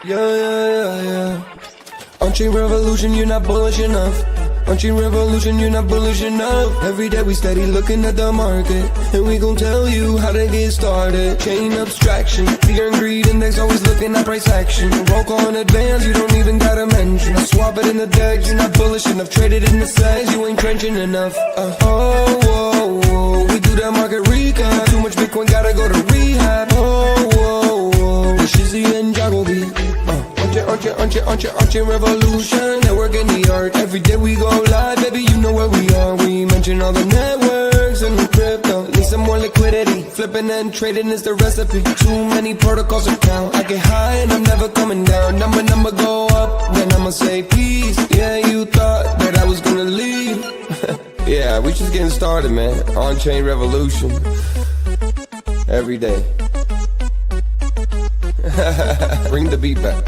Yeah. OnChain revolution, you're not bullish enough. OnChain revolution, you're not bullish enough. Every day we steady looking at the market, and we gon' tell you how to get started. Chain abstraction, fear and greed index, always looking at price action. Broke on advance, you don't even gotta mention. I swap it in the deck, you're not bullish enough. Traded in the size, you ain't trenching enough. We do that market recap. Too much Bitcoin, gotta go to rehab. Shizzy and Joggle beat. OnChain revolution, network in the art. Every day we go live, baby, you know where we are. We mention all the networks and the crypto. Need some more liquidity, flipping and trading is the recipe. Too many protocols to count. I get high and I'm never coming down. Number go up, then I'ma say peace. Yeah, you thought that I was gonna leave. Yeah, we just getting started, man. OnChain revolution. Every day. Bring the beat back.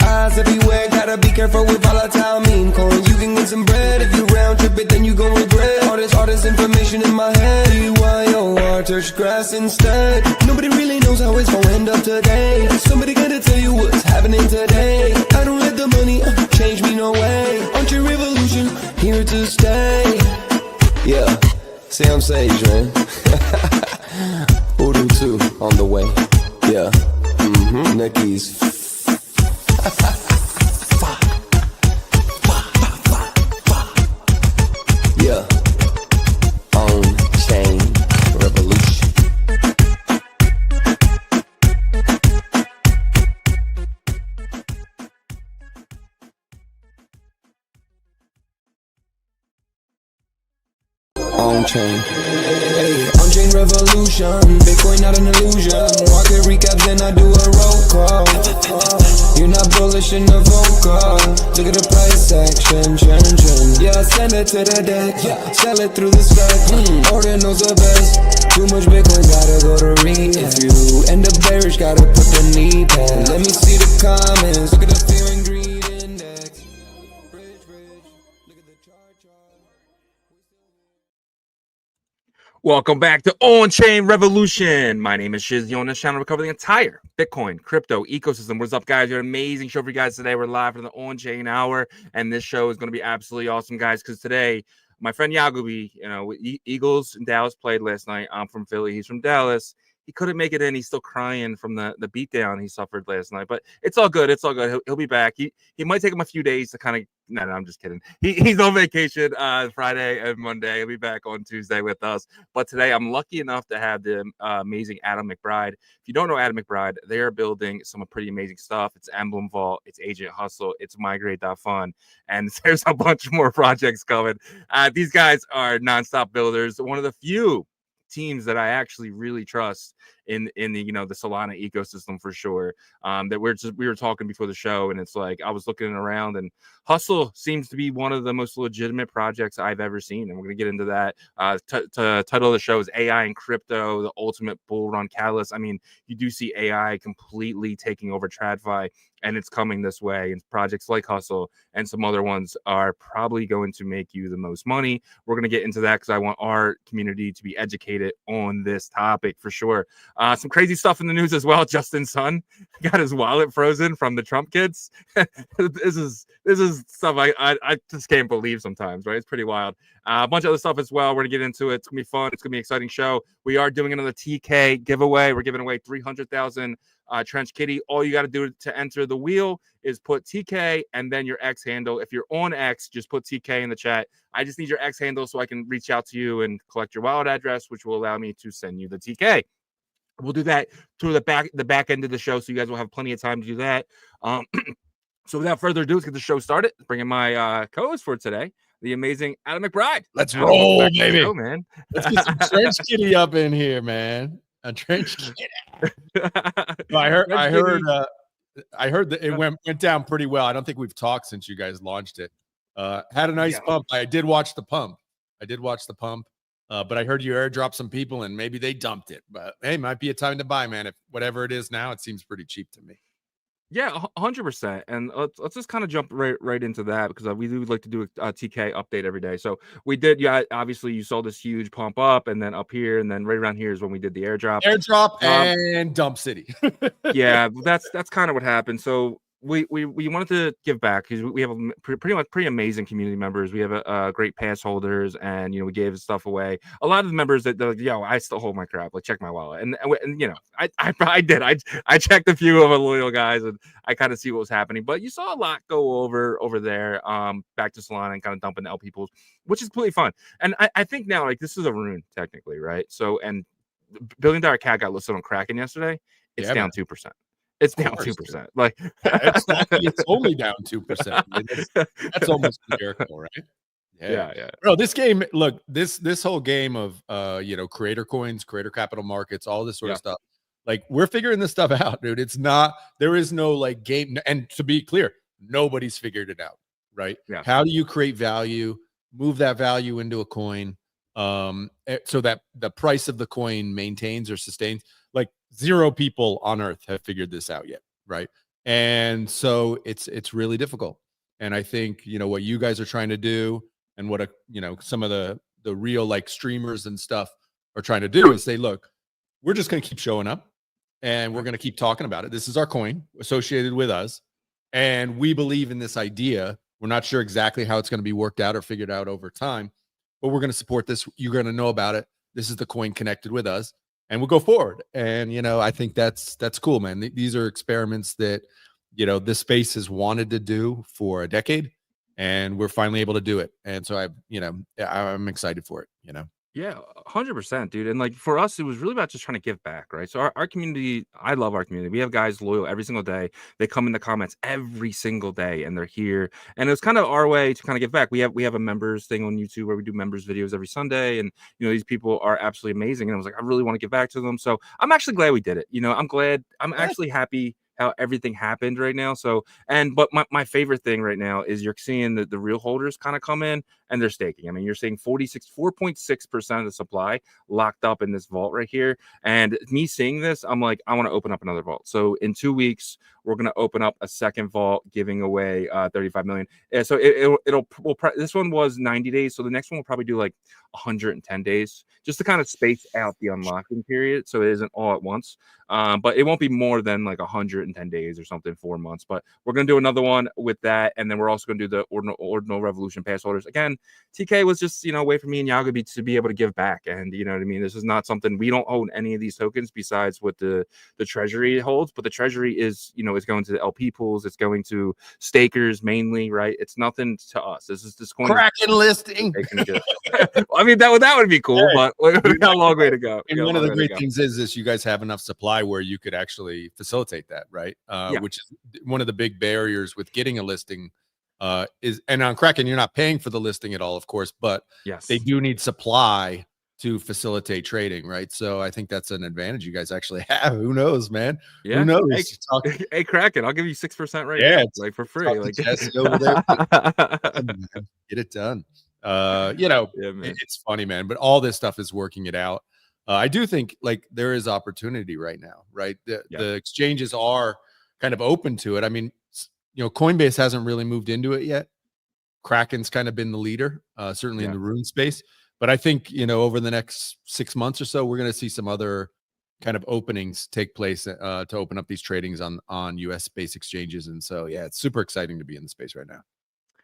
Eyes everywhere, gotta be careful with volatile meme coins. You can get some bread if you round trip it, then you gon' regret. All this information in my head. BYOR, touch grass instead. Nobody really knows how it's gonna end up today. Somebody gotta tell you what's happening today. I don't let the money change me, no way. OnChain revolution, here to stay. Yeah, say I'm sage, man. Voodoo 2 on the way. Yeah. Nicky's. Yeah. OnChain revolution. OnChain. OnChain revolution, Bitcoin not an illusion. Market recaps and I do a roll call. You're not bullish in the vocal. Look at the price action, trend. Yeah, send it to the deck. Sell it through the stack. Order knows the best. Too much Bitcoin, gotta go to read. If you end up bearish, gotta put the knee pad. Let me see the comments. Look at the fear and greed index. Bridge. Look at the chart. Welcome back to OnChain Revolution. My name is Shizzy. On this channel, we cover the entire Bitcoin crypto ecosystem. What's up, guys? We have an amazing show for you guys today. We're live for the OnChain Hour, and this show is going to be absolutely awesome, guys, because today, my friend Yagubi, Eagles in Dallas played last night. I'm from Philly. He's from Dallas. He couldn't make it in. He's still crying from the beatdown he suffered last night, but it's all good. It's all good. He'll be back. He might take him a few days to kind of. No, I'm just kidding. He's on vacation Friday and Monday. He'll be back on Tuesday with us. But today, I'm lucky enough to have the amazing Adam McBride. If you don't know Adam McBride, they are building some pretty amazing stuff. It's Emblem Vault, it's Agent Hustle, it's Migrate.fun, and there's a bunch more projects coming. These guys are nonstop builders. One of the few teams that I actually really trust in the the Solana ecosystem for sure. That we were talking before the show, and it's like I was looking around, and Hustle seems to be one of the most legitimate projects I've ever seen, and we're gonna get into that. Title of the show is AI and Crypto: The Ultimate Bull Run Catalyst. I mean, you do see AI completely taking over TradFi, and it's coming this way. And projects like Hustle and some other ones are probably going to make you the most money. We're gonna get into that because I want our community to be educated on this topic for sure. Some crazy stuff in the news as well. Justin's son got his wallet frozen from the Trump kids. This is stuff I just can't believe sometimes, right? It's pretty wild. A bunch of other stuff as well. We're gonna get into it. It's gonna be fun. It's gonna be an exciting show. We are doing another TK giveaway. We're giving away 300,000 Trench Kitty. All you got to do to enter the wheel is put TK and then your X handle. If you're on X, just put TK in the chat. I just need your X handle so I can reach out to you and collect your wallet address, which will allow me to send you the TK. We'll do that through the back end of the show, so you guys will have plenty of time to do that. So without further ado, let's get the show started. Bring in my co-host for today, the amazing Adam McBride. Let's roll, baby. Show, man. Let's get some Trench Kitty up in here, man. A Trench Kitty. I heard that it went down pretty well. I don't think we've talked since you guys launched it. Had a nice pump. I did watch the pump. But I heard you airdrop some people and maybe they dumped it. But hey, might be a time to buy, man. If whatever it is now, it seems pretty cheap to me. Yeah, 100%. And let's just kind of jump right into that because we do like to do a TK update every day. So we did, yeah. Obviously, you saw this huge pump up, and then up here, and then right around here is when we did the airdrop. Airdrop Um, and Dump City. yeah, that's kind of what happened. So we wanted to give back because we have pretty amazing community members. We have a great pass holders, and we gave stuff away. A lot of the members that they're like, yo, I still hold my crap. Like, check my wallet, and I did. I checked a few of the loyal guys, and I kind of see what was happening. But you saw a lot go over there, back to Solana and kind of dumping the LP pools, which is completely fun. And I think now, like, this is a rune technically, right? So, and $1 billion cat got listed on Kraken yesterday. It's Yeah, down 2%. It's Of down course, 2%. Like, it's lucky it's only down 2%. That's almost a miracle, right? Yeah. Bro, this game, look, this whole game of creator coins, creator capital markets, all this sort of stuff. Like, we're figuring this stuff out, dude. There is no like game, and to be clear, nobody's figured it out, right? Yeah. How do you create value, move that value into a coin, so that the price of the coin maintains or sustains? Like, 0 people on earth have figured this out yet, right? And so it's really difficult. And I think what you guys are trying to do, and what some of the real like streamers and stuff are trying to do, is say, look, we're just going to keep showing up, and we're going to keep talking about it. This is our coin associated with us, and we believe in this idea. We're not sure exactly how it's going to be worked out or figured out over time, but we're going to support this. You're going to know about it. This is the coin connected with us, and we'll go forward. And I think that's cool, man. These are experiments that this space has wanted to do for a decade, and we're finally able to do it. And so I'm excited for it. Yeah, 100%, dude. And like, for us, it was really about just trying to give back, right? So our community, I love our community. We have guys loyal every single day. They come in the comments every single day, and they're here. And it's kind of our way to kind of give back. We have a members thing on YouTube where we do members videos every Sunday, and these people are absolutely amazing. And I was like, I really want to give back to them. So I'm actually glad we did it. I'm actually happy how everything happened right now. So, but my favorite thing right now is you're seeing the real holders kind of come in, and they're staking. I mean, you're seeing 4.6% of the supply locked up in this vault right here. And me seeing this, I'm like, I want to open up another vault. So in 2 weeks, we're going to open up a second vault, giving away 35 million. So this one was 90 days. So the next one will probably do like 110 days, just to kind of space out the unlocking period, so it isn't all at once. But it won't be more than like 110 days or something, 4 months. But we're going to do another one with that. And then we're also going to do the ordinal revolution pass holders. Again, TK was just, a way for me and Yago to be able to give back. And you know what I mean? This is not something, we don't own any of these tokens besides what the treasury holds. But the treasury is, is going to the LP pools. It's going to stakers mainly, right? It's nothing to us. This coin Kraken listing. I mean, that would be cool, but we got a long way to go. And one of the great things is you guys have enough supply where you could actually facilitate that, right? Which is one of the big barriers with getting a listing. And on Kraken, you're not paying for the listing at all, of course, but they do need supply to facilitate trading, right? So I think that's an advantage you guys actually have. Who knows, man? Yeah. Who knows? Hey, Kraken, I'll give you 6% right now, like for free. Like, over there. Get it done. It's funny, man, but all this stuff is working it out. I do think like there is opportunity right now, right? The exchanges are kind of open to it. I mean, Coinbase hasn't really moved into it yet. Kraken's kind of been the leader, certainly in the rune space. But I think, over the next 6 months or so, we're going to see some other kind of openings take place to open up these tradings on US-based exchanges. And so, yeah, it's super exciting to be in the space right now.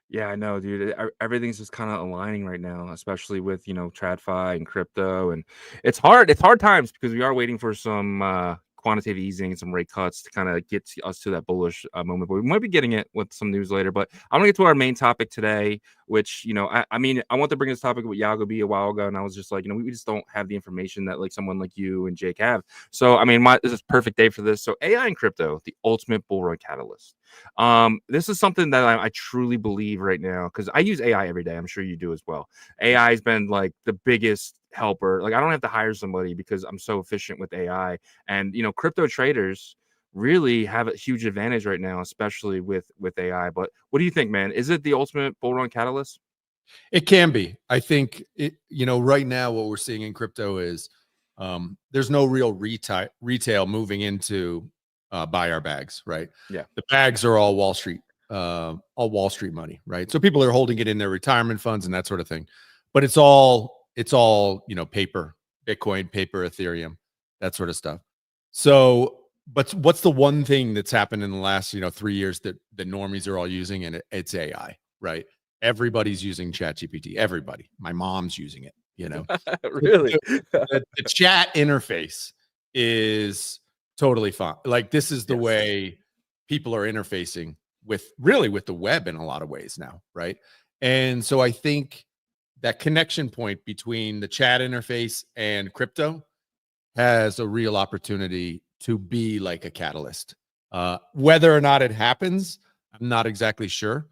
Yeah, I know, dude. Everything's just kind of aligning right now, especially with, TradFi and crypto. And it's hard. It's hard times because we are waiting for some quantitative easing and some rate cuts to kind of get us to that bullish moment. But we might be getting it with some news later. But I'm gonna get to our main topic today, which I mean, I want to bring this topic with Yago B a while ago, and I was just like, we just don't have the information that like someone like you and Jake have. So I mean, this is perfect day for this. So AI and crypto, the ultimate bull run catalyst. This is something that I truly believe right now, because I use AI every day. I'm sure you do as well. AI has been like the biggest helper. Like, I don't have to hire somebody because I'm so efficient with AI. And crypto traders really have a huge advantage right now, especially with AI. But what do you think, man? Is it the ultimate bull run catalyst? It can be. I think right now what we're seeing in crypto is there's no real retail moving into buy our bags, right? Yeah. The bags are all Wall Street money, right? So people are holding it in their retirement funds and that sort of thing. But it's all paper, Bitcoin, paper, Ethereum, that sort of stuff. So, but what's the one thing that's happened in the last 3 years that the normies are all using? And it's AI, right? Everybody's using ChatGPT. Everybody. My mom's using it. Really? The chat interface is totally fine. Like, this is the way people are interfacing with the web in a lot of ways now, right? And so I think that connection point between the chat interface and crypto has a real opportunity to be like a catalyst. Whether or not it happens, I'm not exactly sure.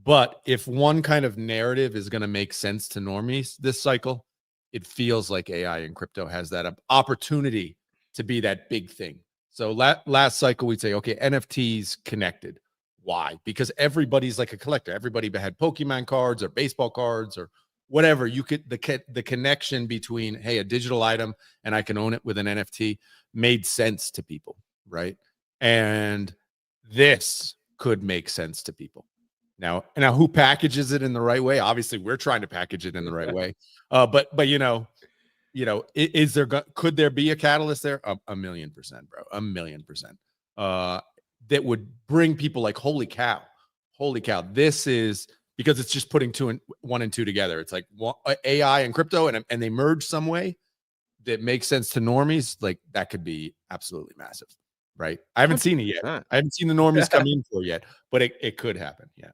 But if one kind of narrative is going to make sense to normies this cycle, it feels like AI and crypto has that opportunity to be that big thing. So last cycle, we'd say, okay, NFTs connected. Why? Because everybody's like a collector. Everybody had Pokemon cards or baseball cards or whatever. You could, the connection between, hey, a digital item and I can own it with an NFT made sense to people, right? And this could make sense to people. Now who packages it in the right way? Obviously, we're trying to package it in the right way. But is there, could there be a catalyst there? A million percent, bro. 1,000,000%. That would bring people like, holy cow. This is, because it's just putting 1 and 2 together. It's like AI and crypto, and they merge some way that makes sense to normies. Like, that could be absolutely massive, right? I haven't seen it yet. I haven't seen the normies come in for yet, but it could happen. Yeah.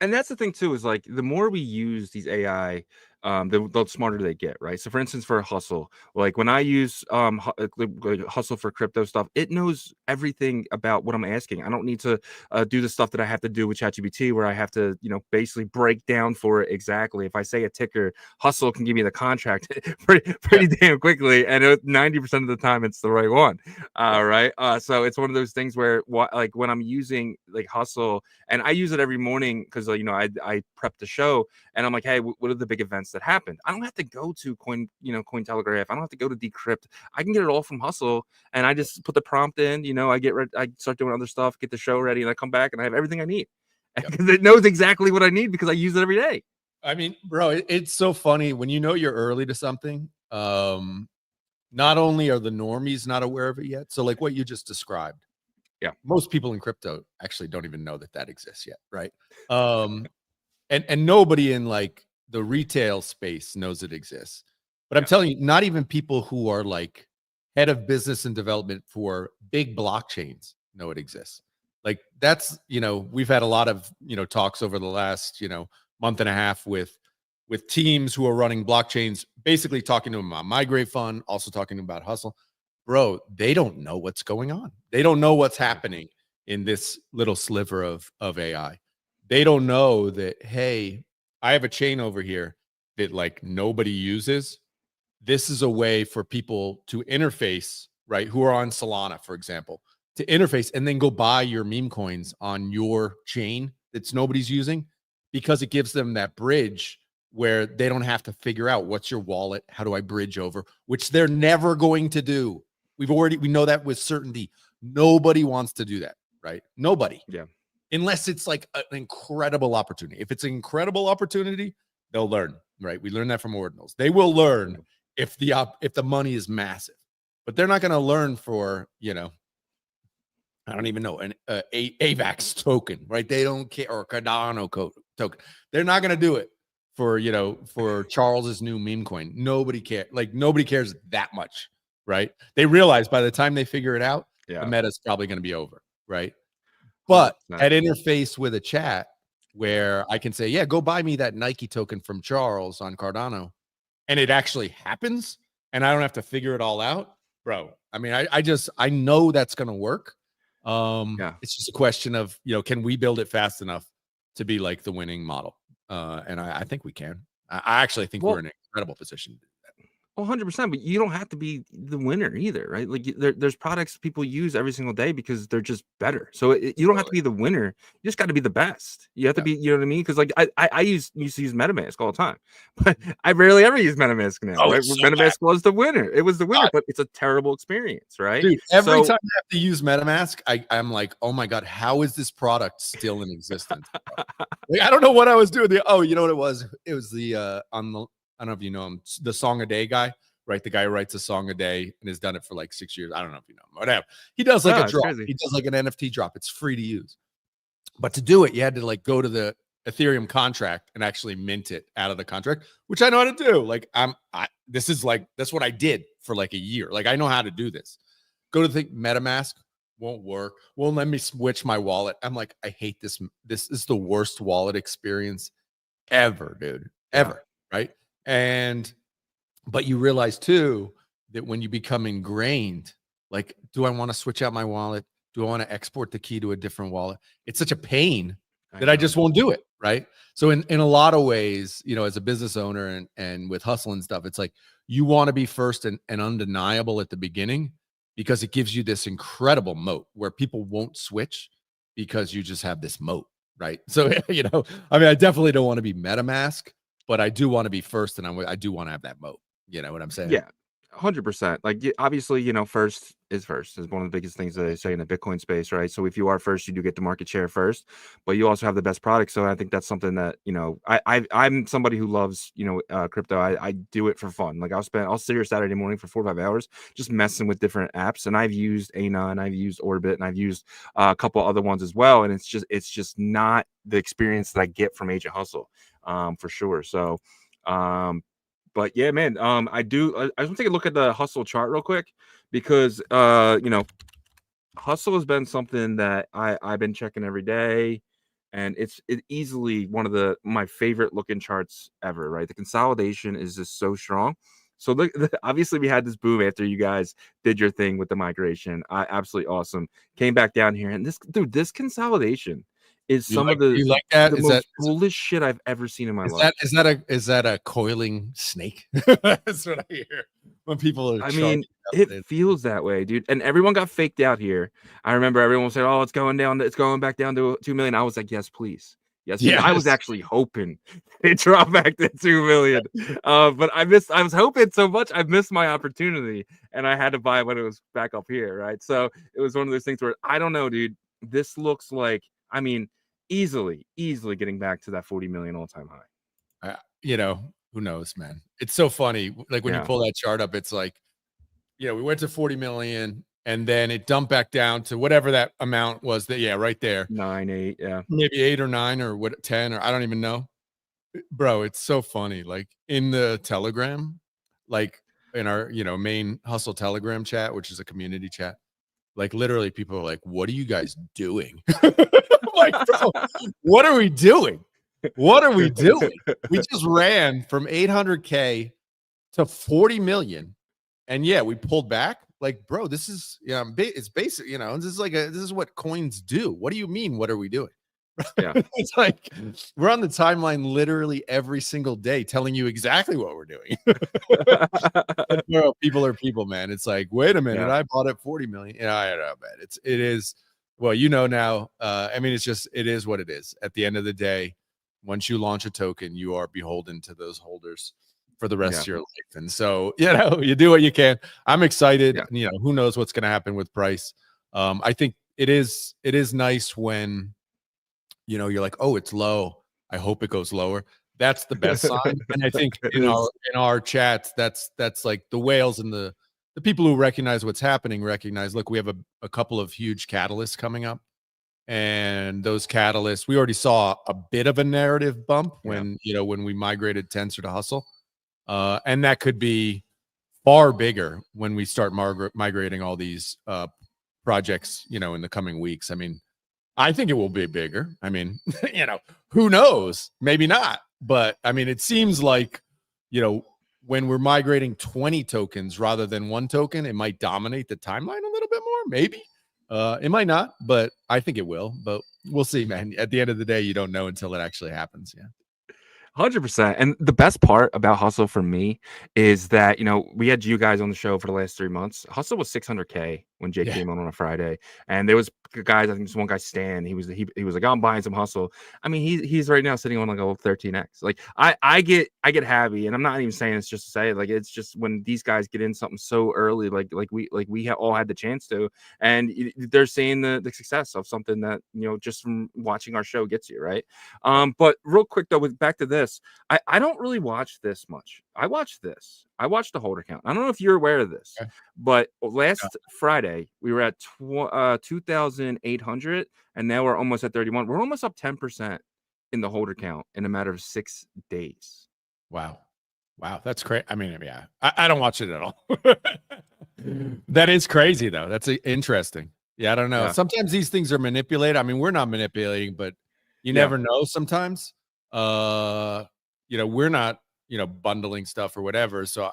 And that's the thing too, is like the more we use these AI, the smarter they get, right? So for instance, for Hustle, like when I use Hustle for crypto stuff, it knows everything about what I'm asking. I don't need to do the stuff that I have to do with ChatGPT, where I have to, basically break down for it exactly. If I say a ticker, Hustle can give me the contract pretty damn quickly, and 90% of the time it's the right one. Right. So it's one of those things where like when I'm using like Hustle, and I use it every morning because I prep the show, and I'm like, hey, what are the big events that happened? I don't have to go to Cointelegraph. I don't have to go to Decrypt. I can get it all from Hustle, and I just put the prompt in. I start doing other stuff, get the show ready, and I come back and I have everything I need because it knows exactly what I need because I use it every day. I mean, bro, it's so funny when you're early to something. Not only are the normies not aware of it yet, so like what you just described. Yeah, most people in crypto actually don't even know that exists yet, right? And nobody in like the retail space knows it exists. But I'm telling you, not even people who are like head of business and development for big blockchains know it exists. Like that's, we've had a lot of, talks over the last, month and a half with teams who are running blockchains, basically talking to them about Migrate Fund, also talking about Hustle. Bro, they don't know what's going on. They don't know what's happening in this little sliver of AI. They don't know that, hey, I have a chain over here that like nobody uses. This is a way for people to interface, right? Who are on Solana, for example, to interface and then go buy your meme coins on your chain that's nobody's using, because it gives them that bridge where they don't have to figure out what's your wallet. How do I bridge over? Which they're never going to do. We know that with certainty. Nobody wants to do that, right? Nobody. Yeah. Unless it's like an incredible opportunity. If it's an incredible opportunity, they'll learn, right? We learned that from ordinals. They will learn if the money is massive, but they're not going to learn for, I don't even know, an AVAX token, right? They don't care, or Cardano token. They're not going to do it for Charles's new meme coin. Nobody cares. Like nobody cares that much, right? They realize by the time they figure it out, the meta's probably going to be over, right? But that interface with a chat where I can say, yeah, go buy me that Nike token from Charles on Cardano, and it actually happens, and I don't have to figure it all out, bro. I mean, I know that's going to work. It's just a question of, can we build it fast enough to be like the winning model? And I think we can. I actually think we're in an incredible position to do that. 100%, but you don't have to be the winner either, right? Like there's products people use every single day because they're just better. So you don't have to be the winner. You just got to be the best. You have to be, you know what I mean? Because like I used to use MetaMask all the time, but I rarely ever use MetaMask now, right? So MetaMask was the winner. It was the winner, but it's a terrible experience, right? Dude, every time I have to use MetaMask, I'm like, oh my God, how is this product still in existence? Like, I don't know what I was doing. Oh, you know what it was? It was the on the, I don't know if you know him, the Song a Day guy, right? The guy who writes a song a day and has done it for like 6 years. I don't know if you know him. Whatever. He does like a drop. Crazy. He does like an NFT drop. It's free to use. But to do it, you had to like go to the Ethereum contract and actually mint it out of the contract, which I know how to do. Like this is like, that's what I did for like a year. Like I know how to do this. Go to the MetaMask, won't work. Won't let me switch my wallet. I'm like, I hate this. This is the worst wallet experience ever, dude. Ever. Yeah. Right. But you realize too that when you become ingrained, like, do I want to switch out my wallet? Do I want to export the key to a different wallet? It's such a pain that I just won't do it. Right. So in a lot of ways, you know, as a business owner and with hustle and stuff, it's like you want to be first and undeniable at the beginning because it gives you this incredible moat where people won't switch because you just have this moat. Right. So, you know, I mean, I definitely don't want to be MetaMask, but I do want to be first, and I do want to have that moat. You know what I'm saying? Yeah, 100%. Like, obviously, you know, first is one of the biggest things that they say in the Bitcoin space, right? So if you are first, you do get the market share first, but you also have the best product. So I think that's something that, you know, I'm somebody who loves, you know, crypto. I do it for fun. Like I'll sit here Saturday morning for 4 or 5 hours just messing with different apps. And I've used Anon, I've used Orbit, and I've used a couple other ones as well. And it's just not the experience that I get from Agent Hustle, for sure. So, but yeah, man, I just want to take a look at the Hustle chart real quick because, you know, Hustle has been something that I've been checking every day, and it's easily one of my favorite looking charts ever, right? The consolidation is just so strong. So look, obviously we had this boom after you guys did your thing with the migration. Absolutely awesome. Came back down here, and this consolidation is the most foolish shit I've ever seen in my life. Is that a coiling snake? That's what I hear when people are. I mean, it feels that way, dude. And everyone got faked out here. I remember everyone said, "Oh, it's going down. It's going back down to 2 million." I was like, "Yes, please." Yes. I was actually hoping it dropped back to 2 million. But I was hoping so much. I missed my opportunity, and I had to buy when it was back up here, right? So it was one of those things where I don't know, dude. This looks like, I mean, easily getting back to that 40 million all-time high. You know, who knows, man? It's so funny. Like when you pull that chart up, it's like, you know, we went to 40 million and then it dumped back down to whatever that amount was. Right there. 9, 8, yeah. Maybe 8 or 9 or 10, or I don't even know. Bro, it's so funny. Like in the Telegram, like in our, you know, main Hustle Telegram chat, which is a community chat, like literally people are like, what are you guys doing? Like, bro, what are we doing? What are we doing? We just ran from 800K to 40 million. And yeah, we pulled back. Like, bro, this is, you know, it's basic, you know, this is what coins do. What do you mean? What are we doing? Yeah. It's like we're on the timeline literally every single day telling you exactly what we're doing. Bro, people are people, man. It's like, wait a minute, I bought it 40 million. Yeah, I don't know, man. It is. Well, you know now, I mean, it is what it is. At the end of the day, once you launch a token, you are beholden to those holders for the rest of your life. And so, you know, you do what you can. I'm excited. Yeah. You know, who knows what's going to happen with price. I think it is nice when, you know, you're like, oh, it's low. I hope it goes lower. That's the best sign. And I think in our chats, that's like the whales and the people who recognize what's happening recognize, look, we have a couple of huge catalysts coming up. And those catalysts, we already saw a bit of a narrative bump when we migrated Tensor to Hustle. And that could be far bigger when we start migrating all these projects, you know, in the coming weeks. I mean, I think it will be bigger. I mean, you know, who knows? Maybe not. But I mean, it seems like, you know, when we're migrating 20 tokens rather than 1 token, it might dominate the timeline a little bit more. Maybe it might not, but I think it will. But we'll see, man. At the end of the day, you don't know until it actually happens. Yeah. 100%. And the best part about Hustle for me is that, we had you guys on the show for the last 3 months. Hustle was 600K when Jake came on a Friday. And there was guys, I think this one guy, Stan, he was like, I'm buying some Hustle. I mean, he's right now sitting on like a 13x. Like I get happy, and I'm not even saying it's just to say it. Like, it's just when these guys get in something so early, like we all had the chance to, and they're seeing the success of something that, just from watching our show gets you, right? But real quick though, back to this, I don't really watch this much. I watch the holder count. I don't know if you're aware of this, but last Friday we were at 2,800, and now we're almost at 31. We're almost up 10% in the holder count in a matter of 6 days. Wow, that's crazy. I mean, yeah, I don't watch it at all. That is crazy though. That's interesting. Yeah, I don't know. Yeah. Sometimes these things are manipulated. I mean, we're not manipulating, but you never know sometimes. We're not, bundling stuff or whatever. So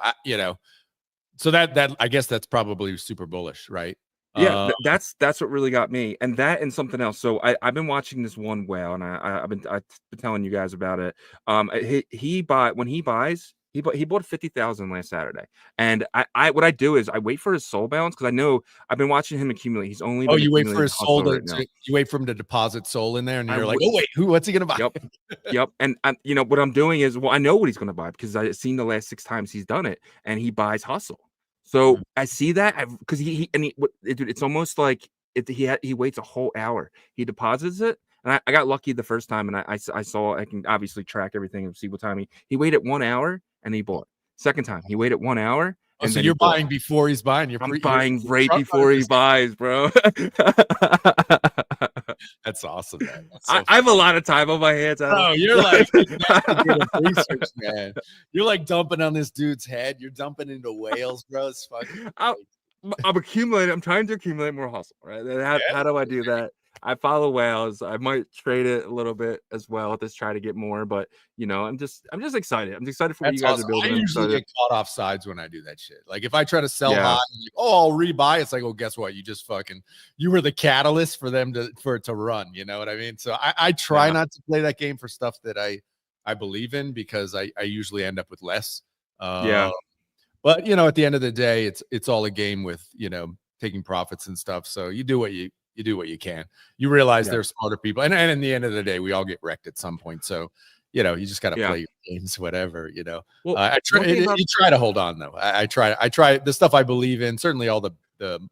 so that I guess that's probably super bullish, right? Yeah, that's what really got me, and that and something else. So I've been watching this one whale, and I've been telling you guys about it. He bought 50,000 last Saturday, and what I do is I wait for his soul balance, because I know I've been watching him accumulate. He's only you wait for his soul you wait for him to deposit soul in there, and you're like, oh wait, what's he gonna buy? Yep. And what I'm doing is, I know what he's gonna buy, because I've seen the last 6 times he's done it, and he buys Hustle. So I see that, because it's almost like he waits a whole hour. He deposits it, and I got lucky the first time, and I saw, I can obviously track everything and see what time he waited 1 hour and he bought. Second time he waited 1 hour. And so you're buying before he's buying. I'm buying right before he buys, bro. That's awesome, man. That's I have a lot of time on my hands. Oh, you're like research, man. You're like dumping on this dude's head. You're dumping into whales, bro. It's fucking. I'm accumulating. I'm trying to accumulate more Hustle, right? How do I do that? I follow whales. I might trade it a little bit as well to try to get more, but I'm just excited. I'm excited for what you guys are building. I usually get caught off sides when I do that shit. Like if I try to sell high, like, I'll rebuy. It's like, oh, guess what? You were the catalyst for it to run. You know what I mean? So I try not to play that game for stuff that I believe in, because I usually end up with less. But at the end of the day, it's all a game with taking profits and stuff. So you do what you can. You realize there's smarter people, and in the end of the day, we all get wrecked at some point. So you just got to play your games, whatever. Well, I try. You try to hold on though. I try the stuff I believe in. Certainly all the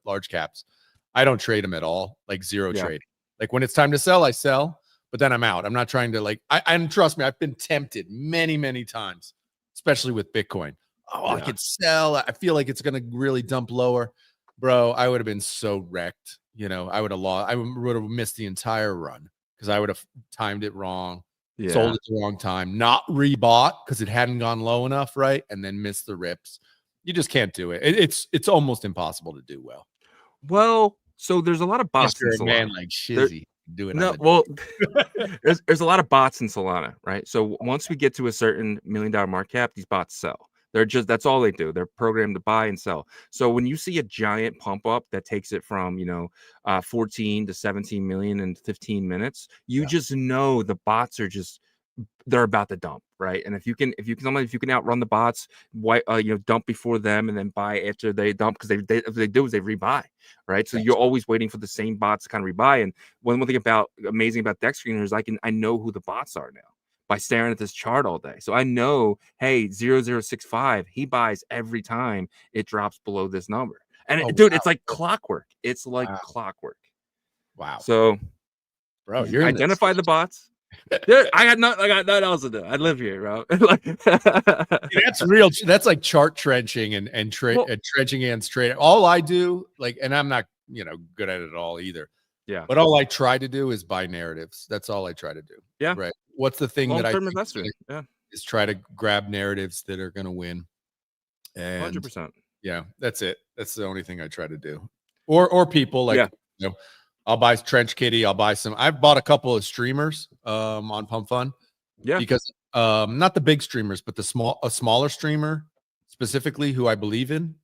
large caps. I don't trade them at all. Like zero trading. Like when it's time to sell, I sell, but then I'm out. I'm not trying to and trust me, I've been tempted many times, especially with Bitcoin. I could sell. I feel like it's going to really dump lower. Bro, I would have been so wrecked. I would have lost. I would have missed the entire run because I would have timed it wrong, sold it the wrong time, not rebought because it hadn't gone low enough, right? And then missed the rips. You just can't do it. It's almost impossible to do well. Well, so there's a lot of bots in Solana. Man like Shizzy doing no. Well, there's a lot of bots in Solana, right? So once we get to a certain $1 million market cap, these bots sell. That's all they do. They're programmed to buy and sell. So when you see a giant pump up that takes it from 14 to 17 million in 15 minutes, you just know the bots are they're about to dump, right? And if you can outrun the bots, dump before them and then buy after they dump, because if they do is they rebuy, right? So you're always waiting for the same bots to kind of rebuy. And one thing amazing about Dex Screeners, I know who the bots are now by staring at this chart all day. So I know, hey, 0065, he buys every time it drops below this number. And it's like clockwork. It's like clockwork. Wow. So, bro, you're identify the bots. Dude, I got nothing else to do. I live here, bro. That's real. That's like chart trenching and trenching against trade. All I do, and I'm not, good at it all either. Yeah. But all I try to do is buy narratives. That's all I try to do. Yeah. Right. What's the thing that I think is try to grab narratives that are going to win. And 100%. Yeah, that's it. That's the only thing I try to do. Or people I'll buy Trench Kitty. I'll buy some. I've bought a couple of streamers on Pump Fun. Yeah. Because not the big streamers, but a smaller streamer specifically who I believe in.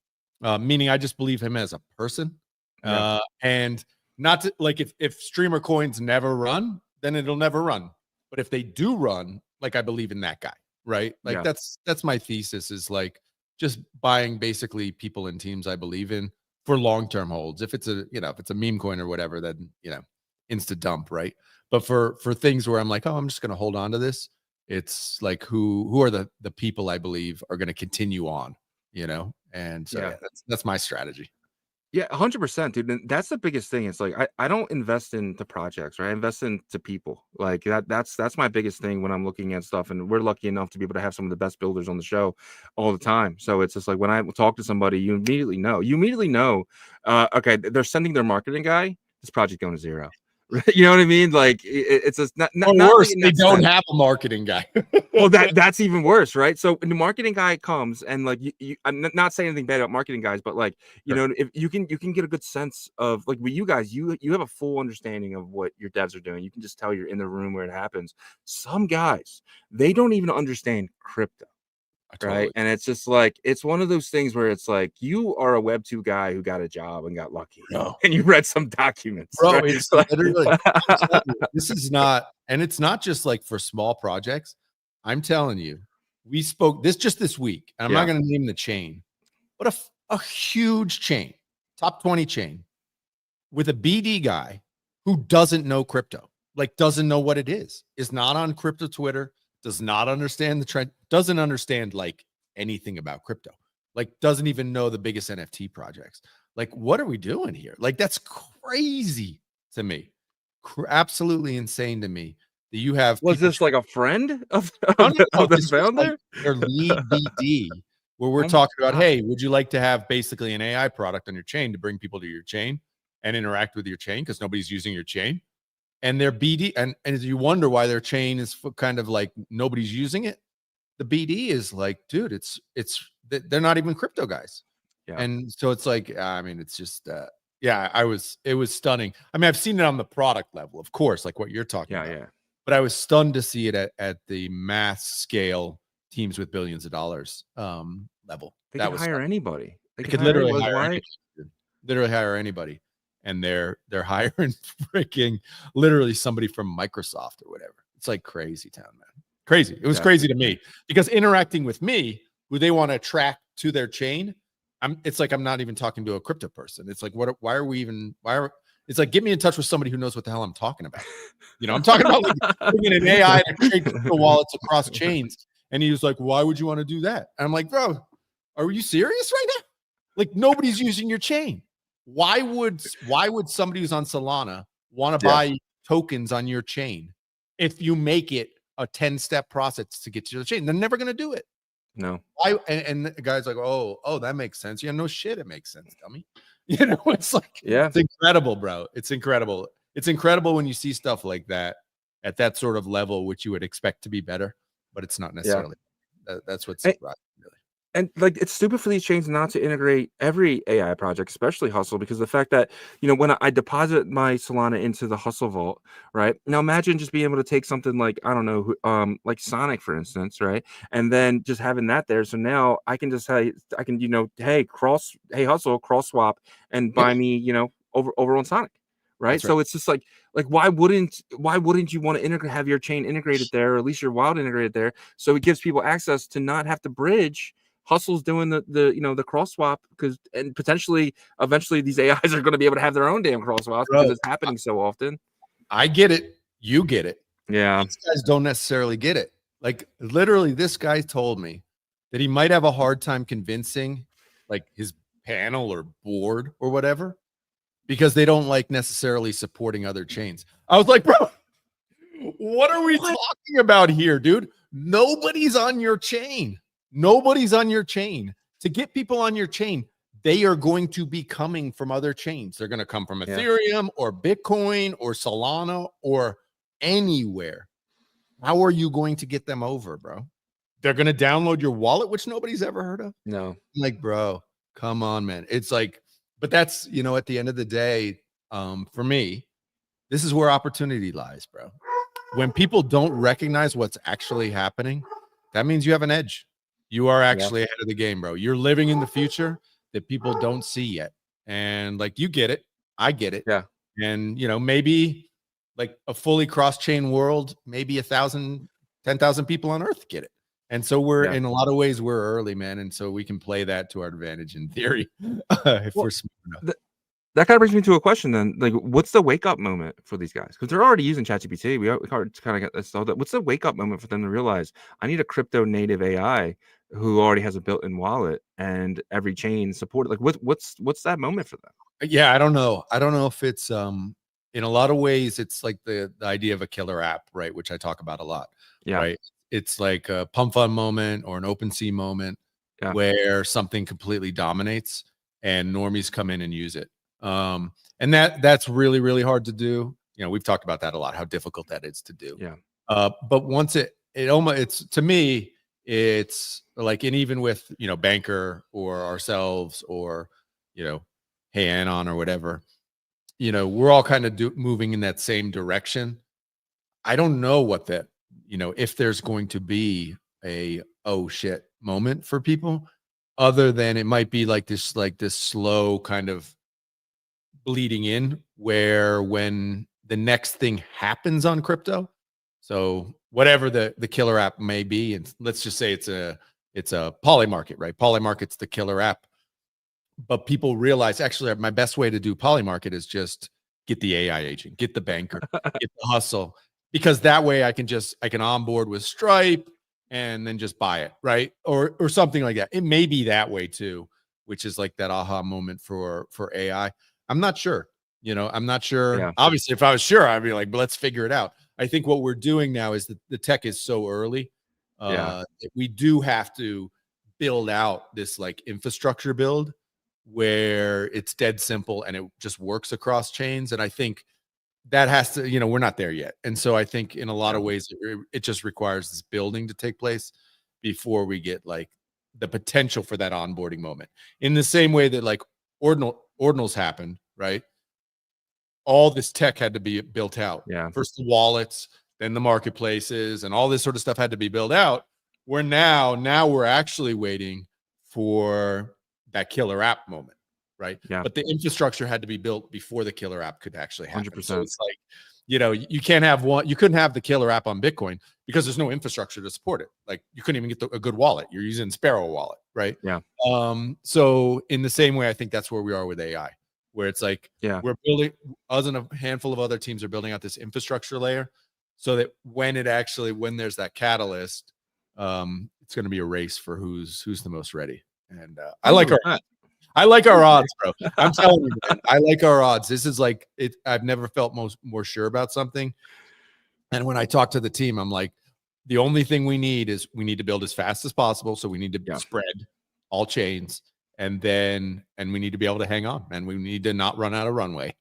Meaning I just believe him as a person. Yeah. And not to, if streamer coins never run, then it'll never run. But if they do run, like I believe in that guy, right? Like Yeah. that's my thesis, is like just buying basically people and teams I believe in for long-term holds. If it's a, you know, if it's a meme coin or whatever, then, you know, insta dump, right? But for things where I'm like, oh, I'm just going to hold on to this, it's like who are the people I believe are going to continue on, you know? And so yeah, that's my strategy. Yeah, 100%, dude. And that's the biggest thing. It's like I don't invest into projects, right? I invest into people. Like that's my biggest thing when I'm looking at stuff. And we're lucky enough to be able to have some of the best builders on the show all the time. So it's just like when I talk to somebody, you immediately know, okay, they're sending their marketing guy, this project going to zero. You know what I mean? Like it's just not worse, like they don't have a marketing guy. Well, that's even worse, right? So when the marketing guy comes and like I'm not saying anything bad about marketing guys, but like, you know, if you can get a good sense of like with you guys, you have a full understanding of what your devs are doing. You can just tell you're in the room where it happens. Some guys, they don't even understand crypto. Right. And it's just like, it's one of those things where it's like, you are a Web 2 guy who got a job and got lucky. No. And you read some documents. Bro, right? it's literally, this is not, and it's not just like for small projects. I'm telling you, we spoke this week, and I'm not going to name the chain, but a huge chain, top 20 chain with a BD guy who doesn't know crypto, like doesn't know what it is not on crypto Twitter, does not understand the trend, doesn't understand like anything about crypto, like doesn't even know the biggest NFT projects. Like, what are we doing here? Like, that's crazy to me. Absolutely insane to me that you have. Was this like a friend of the founder? Like their lead BD, where we're talking about, hey, would you like to have basically an AI product on your chain to bring people to your chain and interact with your chain because nobody's using your chain? And their BD, and you wonder why their chain is kind of like nobody's using it. The BD is like, dude, they're not even crypto guys. Yeah. And so it's like, I mean, it's just, it was stunning. I mean, I've seen it on the product level, of course, like what you're talking about. Yeah. But I was stunned to see it at the mass scale, teams with billions of dollars level. They could hire anybody. They could literally hire anybody. And they're hiring freaking literally somebody from Microsoft or whatever. It's like crazy town, man. Crazy. It was crazy to me because interacting with me, who they want to attract to their chain, it's like I'm not even talking to a crypto person. It's like, it's like, get me in touch with somebody who knows what the hell I'm talking about. You know, I'm talking about like bringing an AI to create crypto wallets across chains. And he was like, why would you want to do that? And I'm like, bro, are you serious right now? Like, nobody's using your chain. Why would somebody who's on Solana want to buy tokens on your chain if you make it a 10-step process to get to the chain? They're never going to do it. No. And the guy's like, oh, that makes sense. Yeah, no shit, it makes sense, dummy. You know, it's like, it's incredible, bro. It's incredible. It's incredible when you see stuff like that at that sort of level, which you would expect to be better, but it's not necessarily. That's what's right, really. And like, it's stupid for these chains not to integrate every AI project, especially Hustle, because the fact that, you know, when I deposit my Solana into the Hustle vault, right now, imagine just being able to take something like, I don't know, like Sonic, for instance, right, and then just having that there. So now I can just say, you know, hey Hustle, cross swap and buy me, you know, over on Sonic. Right. So it's just like why wouldn't you want to have your chain integrated there, or at least your wallet integrated there, so it gives people access to not have to bridge. Hustle's doing the you know, the cross swap, because and potentially eventually these AIs are going to be able to have their own damn cross swaps because it's happening so often. I get it. You get it. Yeah. These guys don't necessarily get it. Like, literally, this guy told me that he might have a hard time convincing like his panel or board or whatever, because they don't like necessarily supporting other chains. I was like, bro, what are we talking about here, dude? Nobody's on your chain. Nobody's on your chain. To get people on your chain, they are going to be coming from other chains. They're going to come from Ethereum or Bitcoin or Solana or anywhere. How are you going to get them over, bro? They're going to download your wallet, which nobody's ever heard of. No. Like, bro, come on, man. It's like, but that's, you know, at the end of the day, for me, this is where opportunity lies, bro. When people don't recognize what's actually happening, that means you have an edge. You are actually ahead of the game, bro. You're living in the future that people don't see yet. And like, you get it. I get it. Yeah. And, you know, maybe like a fully cross-chain world, maybe 1,000 10,000 people on Earth get it. And so we're Yeah. in a lot of ways we're early, man. And so we can play that to our advantage in theory if we're smart enough. That kind of brings me to a question then. Like, what's the wake up moment for these guys? Because they're already using ChatGPT. We kind of get this all that. What's the wake up moment for them to realize I need a crypto native AI who already has a built-in wallet and every chain supported? Like, what's that moment for them? Yeah, I don't know. I don't know if it's in a lot of ways it's like the idea of a killer app, right? Which I talk about a lot. Yeah. Right. It's like a pump fund moment or an OpenSea moment where something completely dominates and normies come in and use it. And that's really, really hard to do. You know, we've talked about that a lot, how difficult that is to do. Yeah. But once it's to me, it's like, and even with, you know, Banker or ourselves or, you know, Hey Anon or whatever, you know, we're all kind of moving in that same direction. I don't know what that, you know, if there's going to be a, oh shit moment for people, other than it might be like this slow kind of bleeding in where when the next thing happens on crypto, so whatever the killer app may be, and let's just say it's a Polymarket, right? Polymarket's the killer app, but people realize actually my best way to do Polymarket is just get the AI agent, get the banker, get the hustle, because that way I can onboard with Stripe and then just buy it, right? Or something like that. It may be that way too, which is like that aha moment for AI. I'm not sure. You know, I'm not sure. Yeah. Obviously, if I was sure, I'd be like, but let's figure it out. I think what we're doing now is that the tech is so early. We do have to build out this like infrastructure build where it's dead simple and it just works across chains. And I think that has to, you know, we're not there yet. And so I think in a lot of ways, it just requires this building to take place before we get like the potential for that onboarding moment. In the same way that like ordinals happened, right? All this tech had to be built out. Yeah. First the wallets, then the marketplaces, and all this sort of stuff had to be built out. Where now we're actually waiting for that killer app moment, right? Yeah. But the infrastructure had to be built before the killer app could actually happen. 100%. So it's like, you know, you couldn't have the killer app on Bitcoin because there's no infrastructure to support it. Like you couldn't even get a good wallet. You're using Sparrow wallet, right? Yeah. So in the same way, I think that's where we are with AI, where it's like, we're building, us and a handful of other teams are building out this infrastructure layer so that when there's that catalyst, it's going to be a race for who's the most ready. And I like our odds, bro. I'm telling you, man, I like our odds. This is like it. I've never felt more sure about something. And when I talk to the team, I'm like, the only thing we need to build as fast as possible. So we need to spread all chains, and we need to be able to hang on, and we need to not run out of runway,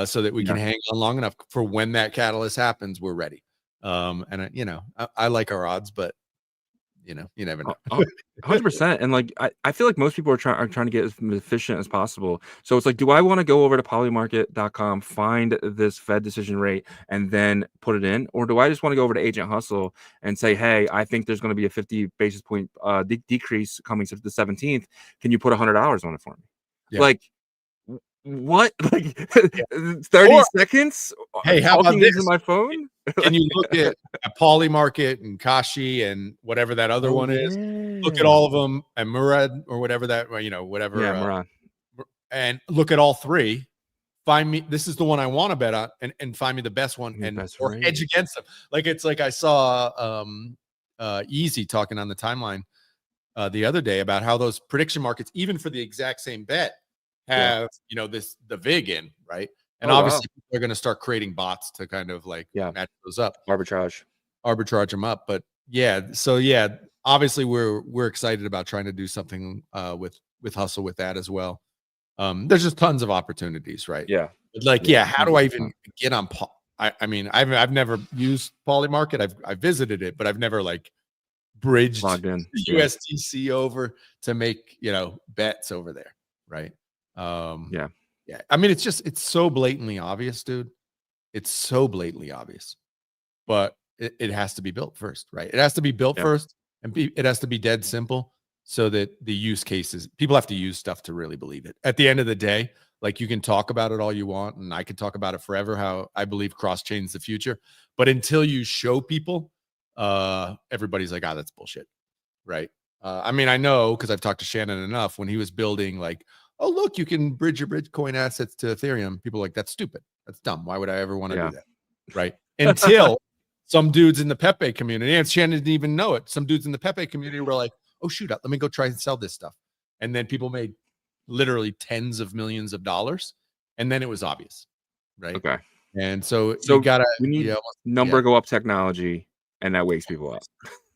so that we can hang on long enough for when that catalyst happens, we're ready. And you know, I like our odds, but you know, you never know. 100%. And like I feel like most people are trying to get as efficient as possible. So it's like, do I want to go over to polymarket.com, find this Fed decision rate, and then put it in? Or do I just want to go over to Agent Hustle and say, hey, I think there's going to be a 50 basis point decrease coming to the 17th. Can you put $100 on it for me? Yeah. Like, what? Like 30 seconds? Hey, how about this? Using my phone? Can you look at Polymarket and Kashi and whatever that other one is? Look at all of them, and Murad or whatever that, you know, whatever. Yeah, Murad. And look at all three. Find me. This is the one I want to bet on, and find me the best one, or hedge against them. Like it's like I saw Easy talking on the timeline the other day about how those prediction markets, even for the exact same bet, have you know the VIG in, right? And obviously they're going to start creating bots to kind of like match those up, arbitrage them up. But obviously we're excited about trying to do something with Hustle with that as well. There's just tons of opportunities, right? How do I even get on I mean I've never used Polymarket. I've visited it, but I've never like bridged USDC over to make, you know, bets over there, right? I mean, it's so blatantly obvious, dude. It's so blatantly obvious, but it has to be built first, right? It has to be built first, and it has to be dead simple so that the use cases, people have to use stuff to really believe it. At the end of the day, like you can talk about it all you want, and I can talk about it forever, how I believe cross-chain is the future. But until you show people everybody's like, that's bullshit, right? I mean, I know because I've talked to Shannon enough when he was building like, oh, look, you can bridge your Bitcoin assets to Ethereum. People are like, that's stupid. That's dumb. Why would I ever want to do that? Right. Until some dudes in the Pepe community, and Shannon didn't even know it. Some dudes in the Pepe community were like, oh, shoot, let me go try and sell this stuff. And then people made literally tens of millions of dollars. And then it was obvious. Right. Okay. And so you gotta, we need number go up technology, and that wakes people up.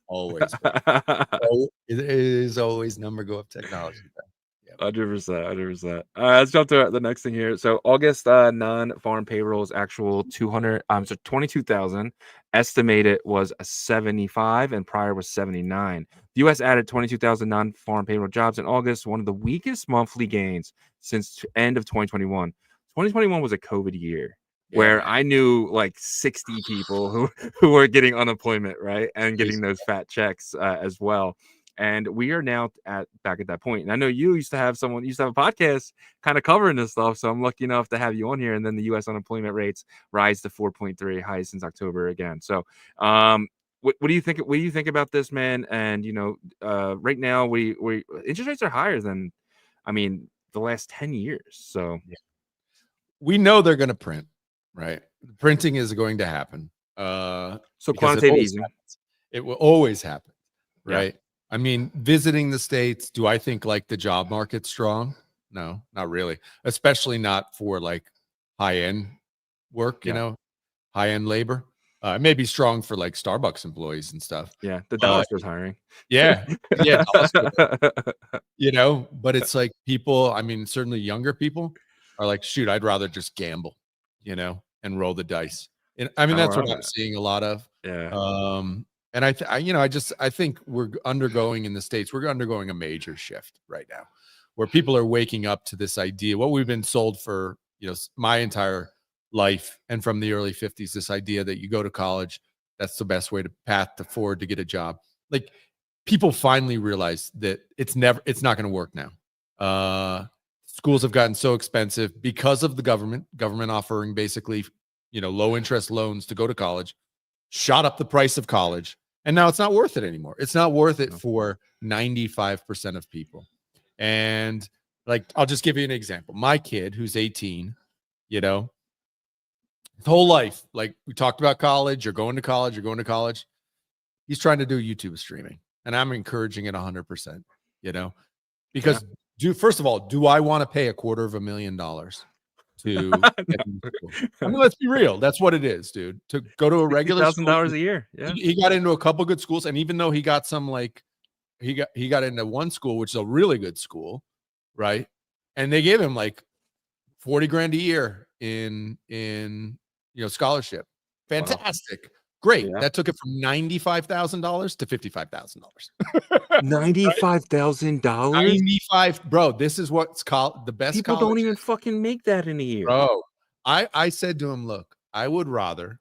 Always. So it is always number go up technology. 100%. Let's jump to the next thing here. So August non-farm payrolls actual 22,000. Estimated was 75, and prior was 79. The U.S. added 22,000 non-farm payroll jobs in August, one of the weakest monthly gains since end of 2021. 2021 was a COVID year. Where I knew like 60 people who were getting unemployment, right, and getting those fat checks as well. And we are now back at that point. And I know you used to have a podcast kind of covering this stuff. So I'm lucky enough to have you on here. And then the U.S. unemployment rates rise to 4.3, highest since October again. So what do you think? What do you think about this, man? And right now we interest rates are higher than, the last 10 years. So we know they're going to print. Right. Printing is going to happen. So quantitative easing. It will always happen. Right. Yeah. I mean, visiting the States, do I think like the job market's strong? No, not really. Especially not for like high-end work, high-end labor. It may be strong for like Starbucks employees and stuff. Yeah. The Dallas was hiring. Yeah. But it's like people, certainly younger people are like, shoot, I'd rather just gamble, and roll the dice. And that's what I'm seeing a lot of. Yeah. And I think we're undergoing in the States, we're undergoing a major shift right now where people are waking up to this idea, what we've been sold for, my entire life and from the early 50s, this idea that you go to college, that's the best way to path forward to get a job. Like people finally realize that it's not going to work now. Schools have gotten so expensive because of the government offering basically, low interest loans to go to college, shot up the price of college. And now it's not worth it anymore. It's not worth it for 95% of people. And like, I'll just give you an example. My kid who's 18, his whole life, like we talked about college, you're going to college. He's trying to do YouTube streaming. And I'm encouraging it 100%, because first of all, do I want to pay $250,000 to let's be real. That's what it is, dude. To go to a regular $1,000 a year. Yeah. He got into a couple good schools. And even though he got some he got into one school, which is a really good school, right? And they gave him like $40,000 a year in scholarship. Fantastic. Wow. Great. Yeah. That took it from $95,000 to $55,000. $95,000? 95, bro. This is what's called the best. People don't even fucking make that in a year. Bro, I said to him, look, I would rather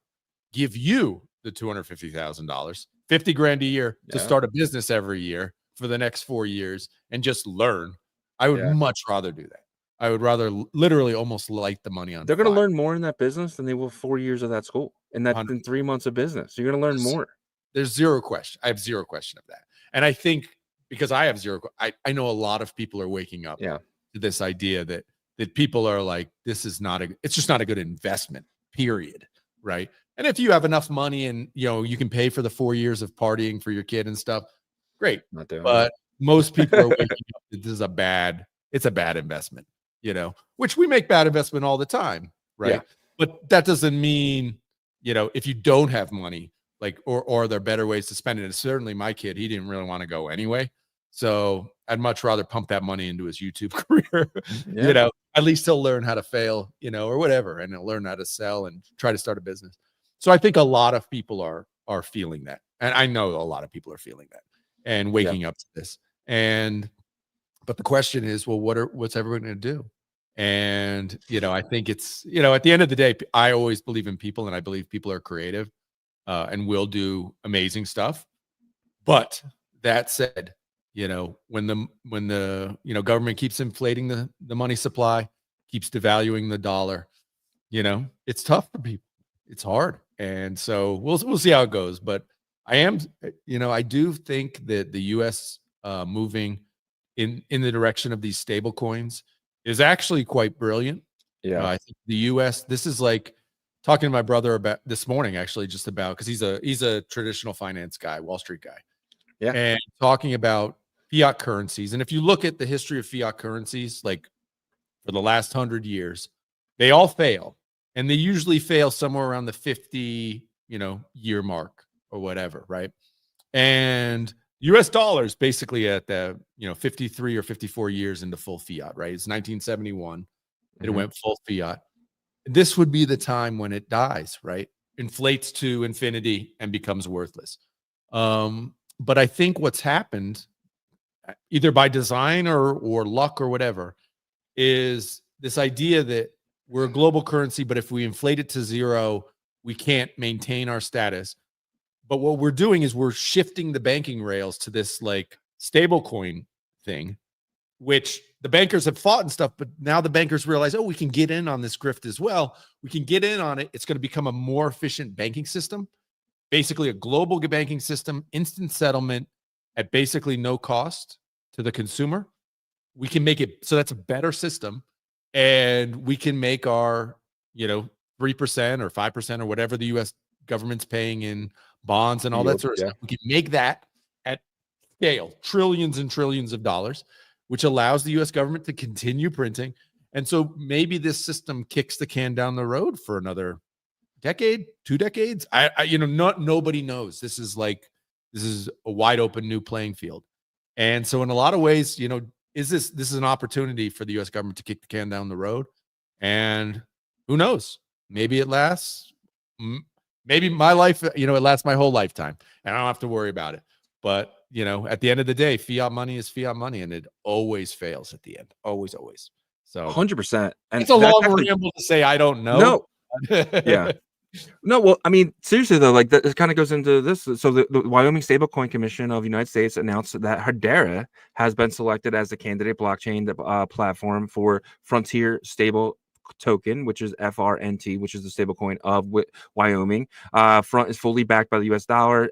give you the $250,000, $50,000 a year to start a business every year for the next 4 years and just learn. I would much rather do that. I would rather literally almost light the money on. They're going to learn more in that business than they will 4 years of that school in 3 months of business. You're going to learn more. There's zero question. I have zero question of that. And I think because I have zero, I know a lot of people are waking up to this idea that people are like, it's just not a good investment, period. Right. And if you have enough money and, you can pay for the 4 years of partying for your kid and stuff, great. But most people are waking up that this is it's a bad investment, which we make bad investment all the time. Right. Yeah. But that doesn't mean, if you don't have money, like, or are there better ways to spend it? And certainly my kid, he didn't really want to go anyway. So I'd much rather pump that money into his YouTube career. At least he'll learn how to fail, or whatever. And he'll learn how to sell and try to start a business. So I think a lot of people are feeling that. And I know a lot of people are feeling that and waking up to this. But the question is, well, what's everyone going to do? And, I think it's, at the end of the day, I always believe in people and I believe people are creative and will do amazing stuff. But that said, when the government keeps inflating the money supply, keeps devaluing the dollar, it's tough for people. It's hard. And so we'll see how it goes. But I am, I do think that the U.S. Moving in the direction of these stable coins is actually quite brilliant. Yeah. I think the U.S. This is like talking to my brother about this morning, actually, just about because he's a traditional finance guy, Wall Street guy, Yeah. and talking about fiat currencies. And if you look at the history of fiat currencies, like for the last 100 years, they all fail, and they usually fail somewhere around the 50 year mark or whatever, right? And US dollars basically at the 53 or 54 years into full fiat, right? It's 1971. It went full fiat. This would be the time when it dies, right? Inflates to infinity and becomes worthless. But I think what's happened, either by design or luck or whatever, is this idea that we're a global currency, but if we inflate it to zero, we can't maintain our status. But what we're doing is we're shifting the banking rails to this like stable coin thing, which the bankers have fought and stuff, but now the bankers realize, oh, we can get in on this grift as well. We can get in on it. It's going to become a more efficient banking system, basically a global banking system, instant settlement at basically no cost to the consumer. We can make it so that's a better system, and we can make our 3% or 5% or whatever the U.S. government's paying in bonds and all that sort of stuff. We can make that at scale, trillions and trillions of dollars, which allows the U.S. government to continue printing. And so maybe this system kicks the can down the road for another decade, 2 decades. Nobody knows. This is a wide open new playing field. And so in a lot of ways, this is an opportunity for the U.S. government to kick the can down the road. And who knows? Maybe it lasts. Maybe my life, it lasts my whole lifetime, and I don't have to worry about it. But at the end of the day, fiat money is fiat money, and it always fails at the end. Always. So 100%. And it's a long ramble to say I don't know. No. Yeah. No, well, I mean, seriously though, like that kind of goes into this. So the Wyoming Stablecoin Commission of the United States announced that Hedera has been selected as the candidate blockchain platform for Frontier Stable Token, which is FRNT, which is the stablecoin of Wyoming. Front is fully backed by the U.S. dollar,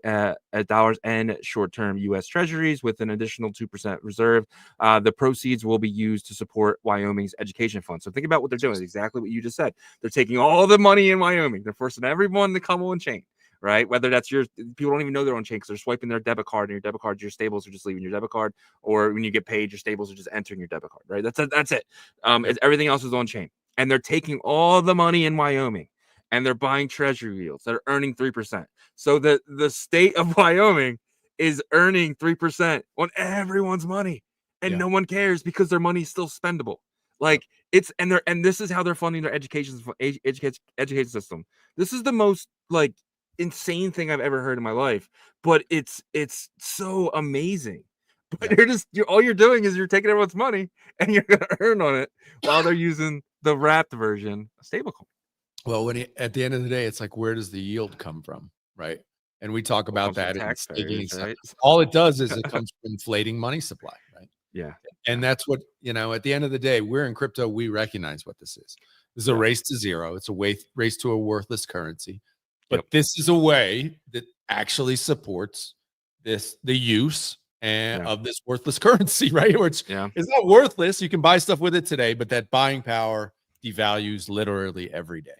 dollars and short-term U.S. Treasuries with an additional 2% reserve. The proceeds will be used to support Wyoming's education fund. So think about what they're doing. It's exactly what you just said. They're taking all the money in Wyoming. They're forcing everyone to come on chain. Right? Whether that's people don't even know they're on chain because they're swiping their debit card, and your debit card, your stables are just leaving your debit card, or when you get paid, your stables are just entering your debit card. Right? That's it. Everything else is on chain. And they're taking all the money in Wyoming and they're buying treasury yields that are earning 3%. So the state of Wyoming is earning 3% on everyone's money, and no one cares because their money is still spendable. Like and this is how they're funding their education system. This is the most like insane thing I've ever heard in my life, but it's so amazing. But all you're doing is you're taking everyone's money and you're gonna earn on it while they're using the wrapped version of stablecoin. Well, at the end of the day, it's like, where does the yield come from, right? And we talk about that in staking, right? All it does is it comes from inflating money supply, right? Yeah. And that's what, at the end of the day, we're in crypto, we recognize what this is. This is a race to zero. It's a race to a worthless currency. But this is a way that actually supports the use of this worthless currency, right? Which it's not worthless. You can buy stuff with it today, but that buying power devalues literally every day.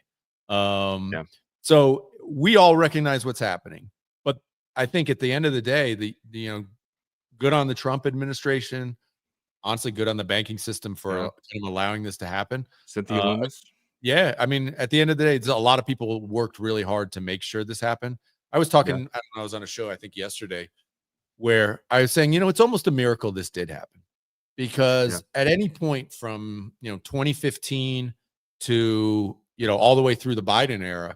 So we all recognize what's happening. But I think at the end of the day, the good on the Trump administration, honestly, good on the banking system for kind of allowing this to happen. Cynthia Loomis. Yeah, I mean, at the end of the day, a lot of people worked really hard to make sure this happened. I was talking, I don't know, I was on a show, I think yesterday, where I was saying, it's almost a miracle this did happen, because at any point from 2015 to all the way through the Biden era,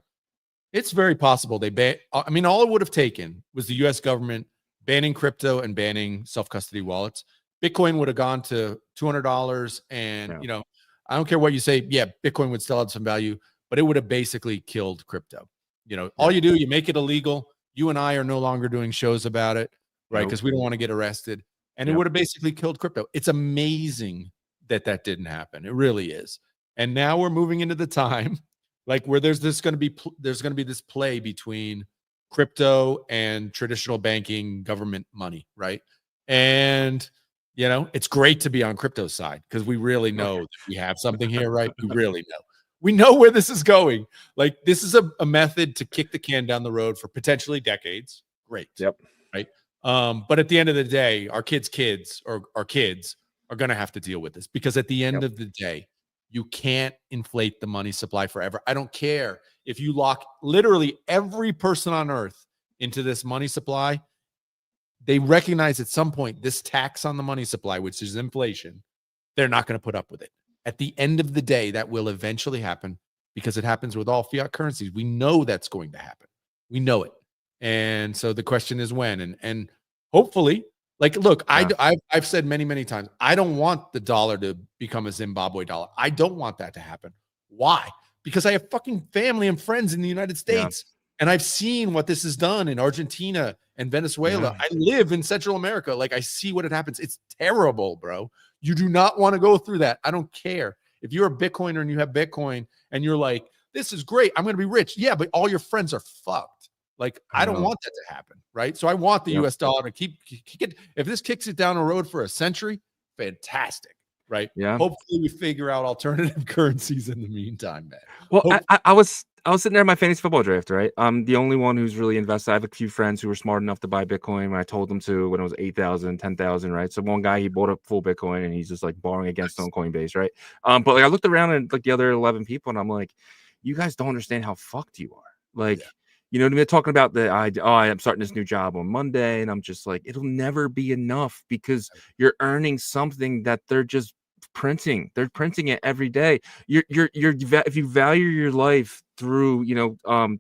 it's very possible all it would have taken was the U.S. government banning crypto and banning self-custody wallets. Bitcoin would have gone to $200, and I don't care what you say, Bitcoin would still have some value, but it would have basically killed crypto. All you do, you make it illegal. You and I are no longer doing shows about it, right? Because we don't want to get arrested. And it would have basically killed crypto. It's amazing that didn't happen. It really is. And now we're moving into the time like where there's going to be this play between crypto and traditional banking government money, right? And it's great to be on crypto side because we really know that we have something here, right? We really know. We know where this is going. Like, this is a method to kick the can down the road for potentially decades. Great. Yep. Right. But at the end of the day, our kids are going to have to deal with this, because at the end of the day, you can't inflate the money supply forever. I don't care if you lock literally every person on earth into this money supply. They recognize at some point this tax on the money supply, which is inflation, they're not going to put up with it. At the end of the day, that will eventually happen, because it happens with all fiat currencies. We know that's going to happen. We know it. And so the question is when, and hopefully, like, look, I've said many times, I don't want the dollar to become a Zimbabwe dollar. I don't want that to happen. Why? Because I have fucking family and friends in the United States. And I've seen what this has done in Argentina and Venezuela. I live in Central America. Like, I see what it happens. It's terrible, bro. You do not want to go through that. I don't care. If you're a Bitcoiner and you have Bitcoin and you're like, this is great, I'm going to be rich. Yeah, but all your friends are fucked. Like, I don't want that to happen, right? So I want the US dollar to keep it. If this kicks it down the road for a century, fantastic, right? Yeah. Hopefully we figure out alternative currencies in the meantime, man. Well, I was sitting there in my fantasy football draft, right? I'm the only one who's really invested. I have a few friends who were smart enough to buy Bitcoin when I told them to, when it was 8,000, 10,000, right? So one guy, he bought up full Bitcoin and he's just like borrowing against on Coinbase, right? But like, I looked around at like the other 11 people and I'm like, you guys don't understand how fucked you are. Like, you know what I mean? They're talking about I'm starting this new job on Monday, and I'm just like, it'll never be enough, because you're earning something that they're just printing. They're printing it every day. If you value your life through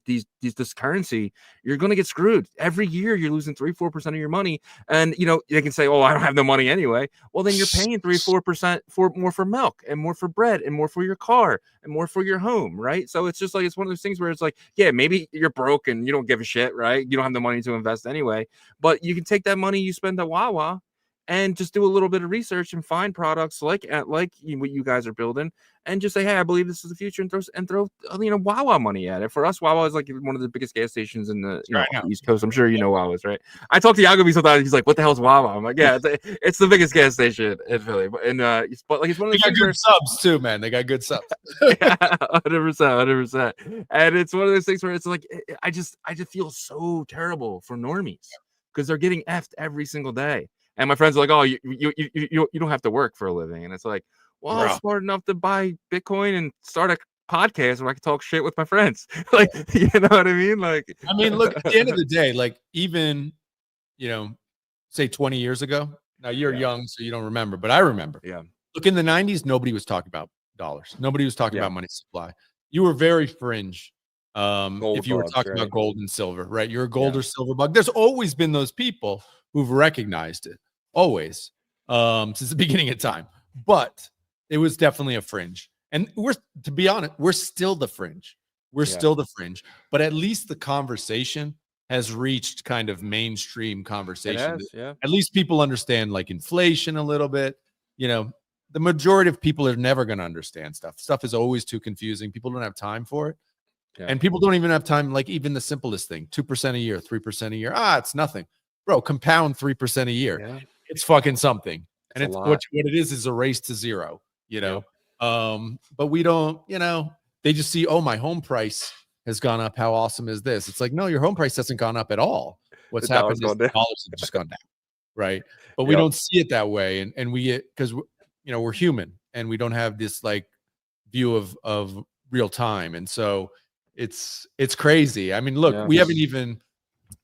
this currency, you're going to get screwed. Every year you're losing 3-4% of your money, and they can say, oh, I don't have no money anyway. Well, then you're paying 3-4% for more for milk and more for bread and more for your car and more for your home, right? So it's just like, it's one of those things where it's like, yeah, maybe you're broke and you don't give a shit, right? You don't have the money to invest anyway, but you can take that money you spend at Wawa and just do a little bit of research and find products like what you guys are building, and just say, hey, I believe this is the future, and throw Wawa money at it. For us, Wawa is like one of the biggest gas stations in the East Coast. I'm sure you know Wawa's, right? I talk to Yagobi sometimes. He's like, what the hell is Wawa? I'm like, yeah, it's the biggest gas station in Philly. And it's one of the, they got good subs too, man. They got good subs. 100%. And it's one of those things where it's like, I just feel so terrible for normies, because they're getting effed every single day. And my friends are like, oh, you don't have to work for a living. And it's like, well, I'm smart enough to buy Bitcoin and start a podcast where I can talk shit with my friends. Like, you know what I mean? Like, I mean, look, at the end of the day, like, even, say 20 years ago, now you're young, so you don't remember, but I remember. Yeah. Look, in the 90s, nobody was talking about dollars. Nobody was talking about money supply. You were very fringe. If you were talking about gold and silver, right? You're a gold or silver bug. There's always been those people who've recognized it. Always, since the beginning of time, but it was definitely a fringe. And to be honest, we're still the fringe. We're still the fringe, but at least the conversation has reached kind of mainstream conversation. At least people understand like inflation a little bit. The majority of people are never going to understand stuff. Stuff is always too confusing. People don't have time for it. And people don't even have time, like even the simplest thing, 2% a year, 3% a year. It's nothing. Bro, compound 3% a year. Yeah. It's fucking something. And it's what it is a race to zero, but we don't, they just see, oh, my home price has gone up. How awesome is this? It's like, no, your home price hasn't gone up at all. What's happened is the dollars have just gone down. Right. But we don't see it that way. And we get, because, we're human and we don't have this like view of real time. And so it's crazy. I mean, look, we haven't even,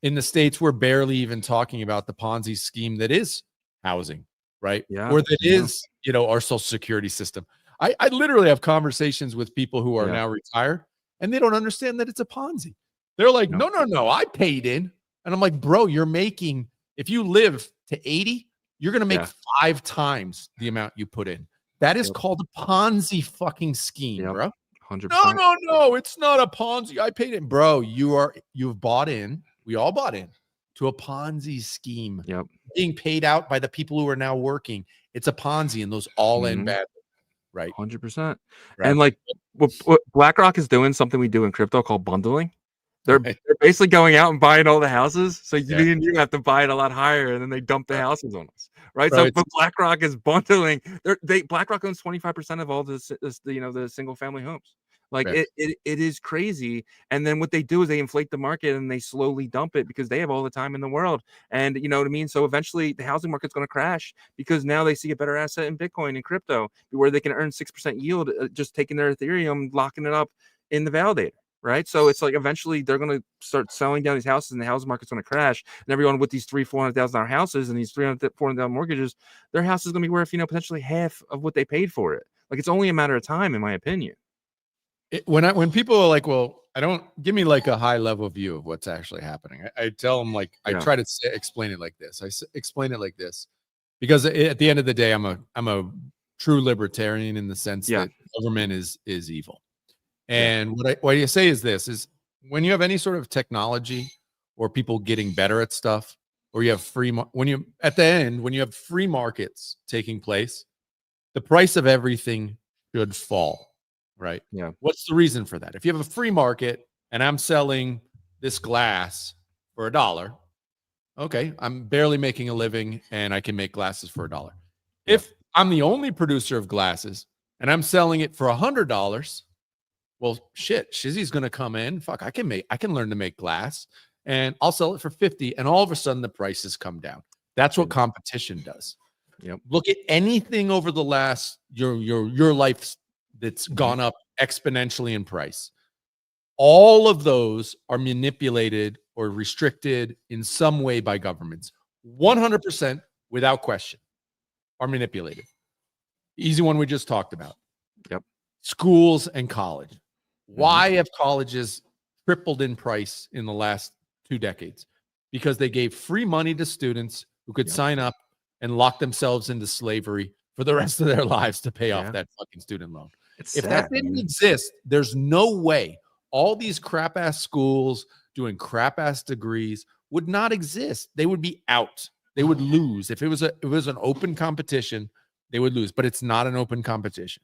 in the States, we're barely even talking about the Ponzi scheme that is housing, right? Or that is, our social security system. I literally have conversations with people who are now retired, and they don't understand that it's a Ponzi. They're like, no, I paid in. And I'm like, bro, you're making, if you live to 80, you're going to make 5 times the amount you put in. That is called a Ponzi fucking scheme, bro. 100%. No, it's not a Ponzi. I paid in. Bro, you've bought in. We all bought in to a Ponzi scheme. Being paid out by the people who are now working. It's a Ponzi, and those all end badly, right? 100%. And like what BlackRock is doing, something we do in crypto called bundling. They're basically going out and buying all the houses. So you have to buy it a lot higher, and then they dump the houses on us, right? So, but BlackRock is bundling. BlackRock owns 25% of all the single family homes. Like it is crazy. And then what they do is they inflate the market and they slowly dump it because they have all the time in the world. And you know what I mean? So eventually the housing market's going to crash because now they see a better asset in Bitcoin and crypto where they can earn 6% yield just taking their Ethereum, locking it up in the validator. Right. So it's like eventually they're going to start selling down these houses and the housing market's going to crash. And everyone with these $300,000-$400,000 houses and these $300,000-$400,000 mortgages, their house is going to be worth, potentially half of what they paid for it. Like it's only a matter of time, in my opinion. When people are like, well, I don't give me like a high level view of what's actually happening. I tell them I try to explain it like this. I explain it like this because at the end of the day, I'm a true libertarian in the sense that government is evil. And what you say is this is when you have any sort of technology or people getting better at stuff, or you have when you have free markets taking place, the price of everything should fall. Right. Yeah. What's the reason for that? If you have a free market and I'm selling this glass for $1, okay, I'm barely making a living and I can make glasses for $1. Yeah. If I'm the only producer of glasses and I'm selling it for $100, well, shit, Shizzy's going to come in. Fuck, I can learn to make glass and I'll sell it for 50. And all of a sudden the prices come down. That's what competition does. Yep. Look at anything over the last your life that's gone up exponentially in price. All of those are manipulated or restricted in some way by governments. 100% without question are manipulated. Easy one we just talked about. Yep. Schools and college. Why have colleges tripled in price in the last 2 decades? Because they gave free money to students who could sign up and lock themselves into slavery for the rest of their lives to pay off that fucking student loan. If that didn't exist, there's no way all these crap ass schools doing crap ass degrees would not exist. They would be out. They would lose. If it was an open competition, they would lose. But it's not an open competition.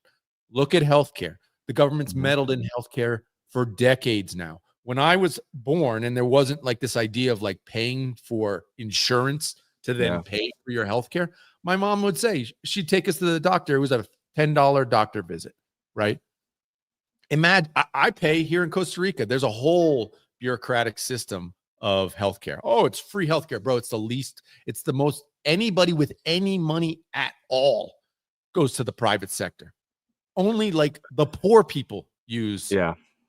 Look at healthcare. The government's meddled in healthcare for decades now. When I was born and there wasn't like this idea of like paying for insurance to then pay for your healthcare, my mom would say she'd take us to the doctor. It was a $10 doctor visit. Right. Imagine I pay here in Costa Rica. There's a whole bureaucratic system of healthcare. Oh, it's free healthcare, bro. It's the most anybody with any money at all goes to the private sector. Only like the poor people use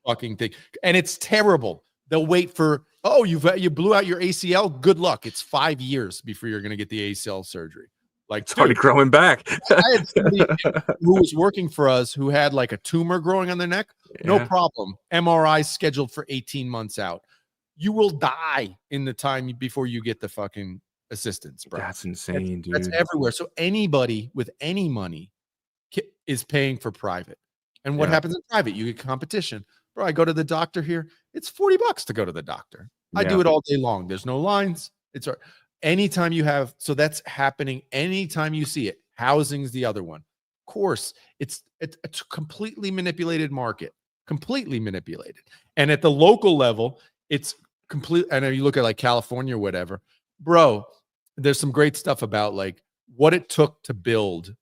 fucking thing. And it's terrible. They'll wait for, you blew out your ACL. Good luck. It's 5 years before you're going to get the ACL surgery. Like it's already growing back. I had somebody who was working for us who had like a tumor growing on their neck. No problem. MRI scheduled for 18 months out. You will die in the time before you get the fucking assistance, bro. That's insane, dude. That's everywhere. So anybody with any money is paying for private. And what happens in private? You get competition. Bro, I go to the doctor here. It's $40 to go to the doctor. I do it all day long. There's no lines. It's anytime you have, so that's happening anytime you see it. Housing's the other one. Of course, it's a completely manipulated market, completely manipulated. And at the local level, it's complete. I know you look at like California or whatever, bro, there's some great stuff about like what it took to build,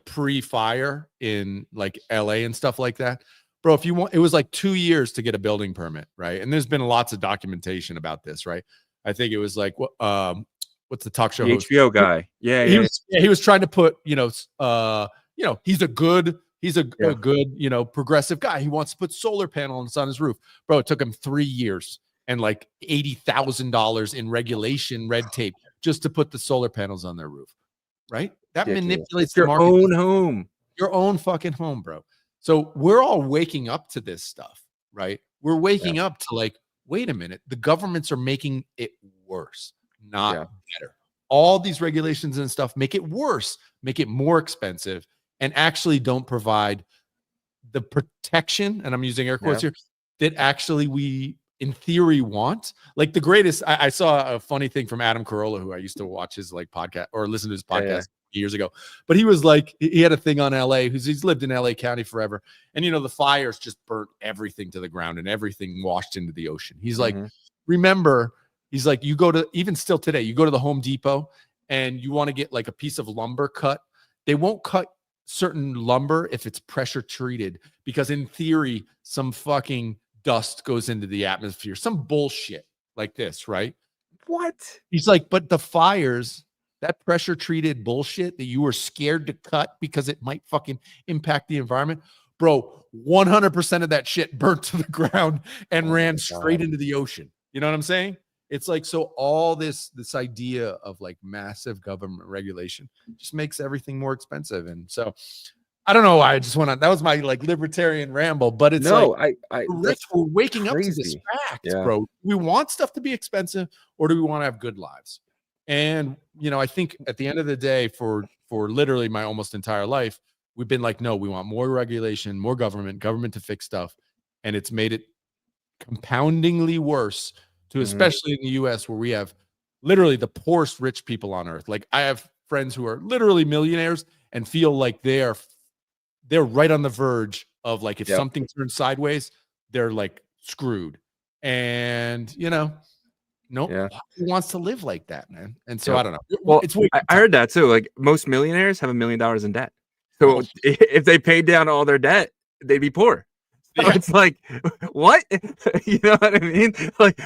pre-fire in like LA and stuff like that. Bro, if you want, it was like 2 years to get a building permit, right? And there's been lots of documentation about this, right? I think it was like, what's the talk show host? HBO guy. He was trying to put, he's a good, progressive guy. He wants to put solar panels on his roof. Bro, it took him 3 years and like $80,000 in regulation red tape just to put the solar panels on their roof. Right? That manipulates your own home. Your own fucking home, bro. So we're all waking up to this stuff, right? We're waking up to like, wait a minute, the governments are making it worse, not better. All these regulations and stuff make it worse, make it more expensive, and actually don't provide the protection, and I'm using air quotes here, that actually we, in theory, want. Like the greatest, I saw a funny thing from Adam Carolla, who I used to watch his like podcast or listen to his podcast years ago. But he was like, he had a thing on LA, he's lived in LA County forever. And, the fires just burnt everything to the ground and everything washed into the ocean. He's like, remember, he's like, you go to, even still today, you go to the Home Depot and you want to get like a piece of lumber cut. They won't cut certain lumber if it's pressure treated, because in theory, some fucking dust goes into the atmosphere, some bullshit like this, right? What? He's like, but the fires, that pressure treated bullshit that you were scared to cut because it might fucking impact the environment, bro, 100% of that shit burnt to the ground and ran straight into the ocean. You know what I'm saying? It's like, so all this idea of like massive government regulation just makes everything more expensive. And so I don't know why I just want to, that was my like libertarian ramble, but it's we're waking up to this fact, bro. We want stuff to be expensive, or do we want to have good lives? And, I think at the end of the day, for literally my almost entire life, we've been like, no, we want more regulation, more government to fix stuff. And it's made it compoundingly worse, to especially in the US, where we have literally the poorest rich people on earth. Like, I have friends who are literally millionaires and feel like they're right on the verge of like, if something turns sideways, they're like screwed. And who wants to live like that, man? And so I don't know. Well, I heard that too. Like, most millionaires have $1 million in debt. So if they paid down all their debt, they'd be poor. So it's like, what? You know what I mean? Like,